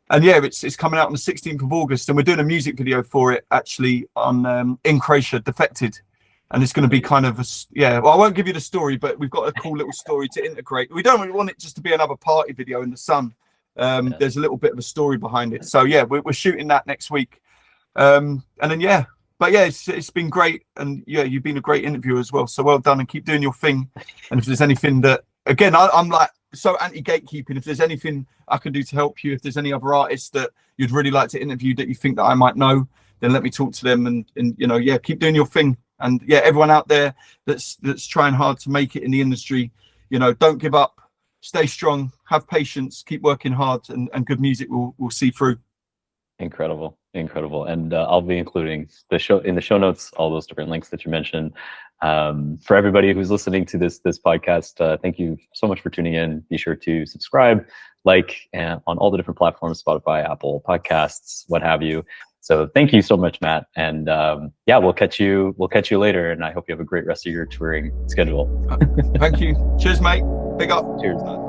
And yeah, it's coming out on the 16th of August, and we're doing a music video for it actually on in Croatia, Defected. And it's going to be kind of well, I won't give you the story, but we've got a cool little story to integrate. We don't really want it just to be another party video in the sun. There's a little bit of a story behind it. So yeah, we're shooting that next week. And then but yeah, it's been great, and yeah, you've been a great interviewer as well. So well done, and keep doing your thing. And if there's anything that, again, I'm like so anti-gatekeeping. If there's anything I can do to help you, if there's any other artists that you'd really like to interview that you think that I might know, then let me talk to them. And you know, yeah, keep doing your thing. And yeah, everyone out there that's trying hard to make it in the industry, you know, don't give up, stay strong, have patience, keep working hard, and good music will see through. Incredible. And I'll be including in the show notes all those different links that you mentioned. For everybody who's listening to this podcast, thank you so much for tuning in. Be sure to subscribe, like, on all the different platforms, Spotify, Apple Podcasts, what have you. So thank you so much, Matt. And yeah, we'll catch you later. And I hope you have a great rest of your touring schedule. Thank you. Cheers, mate. Big up. Cheers, Matt.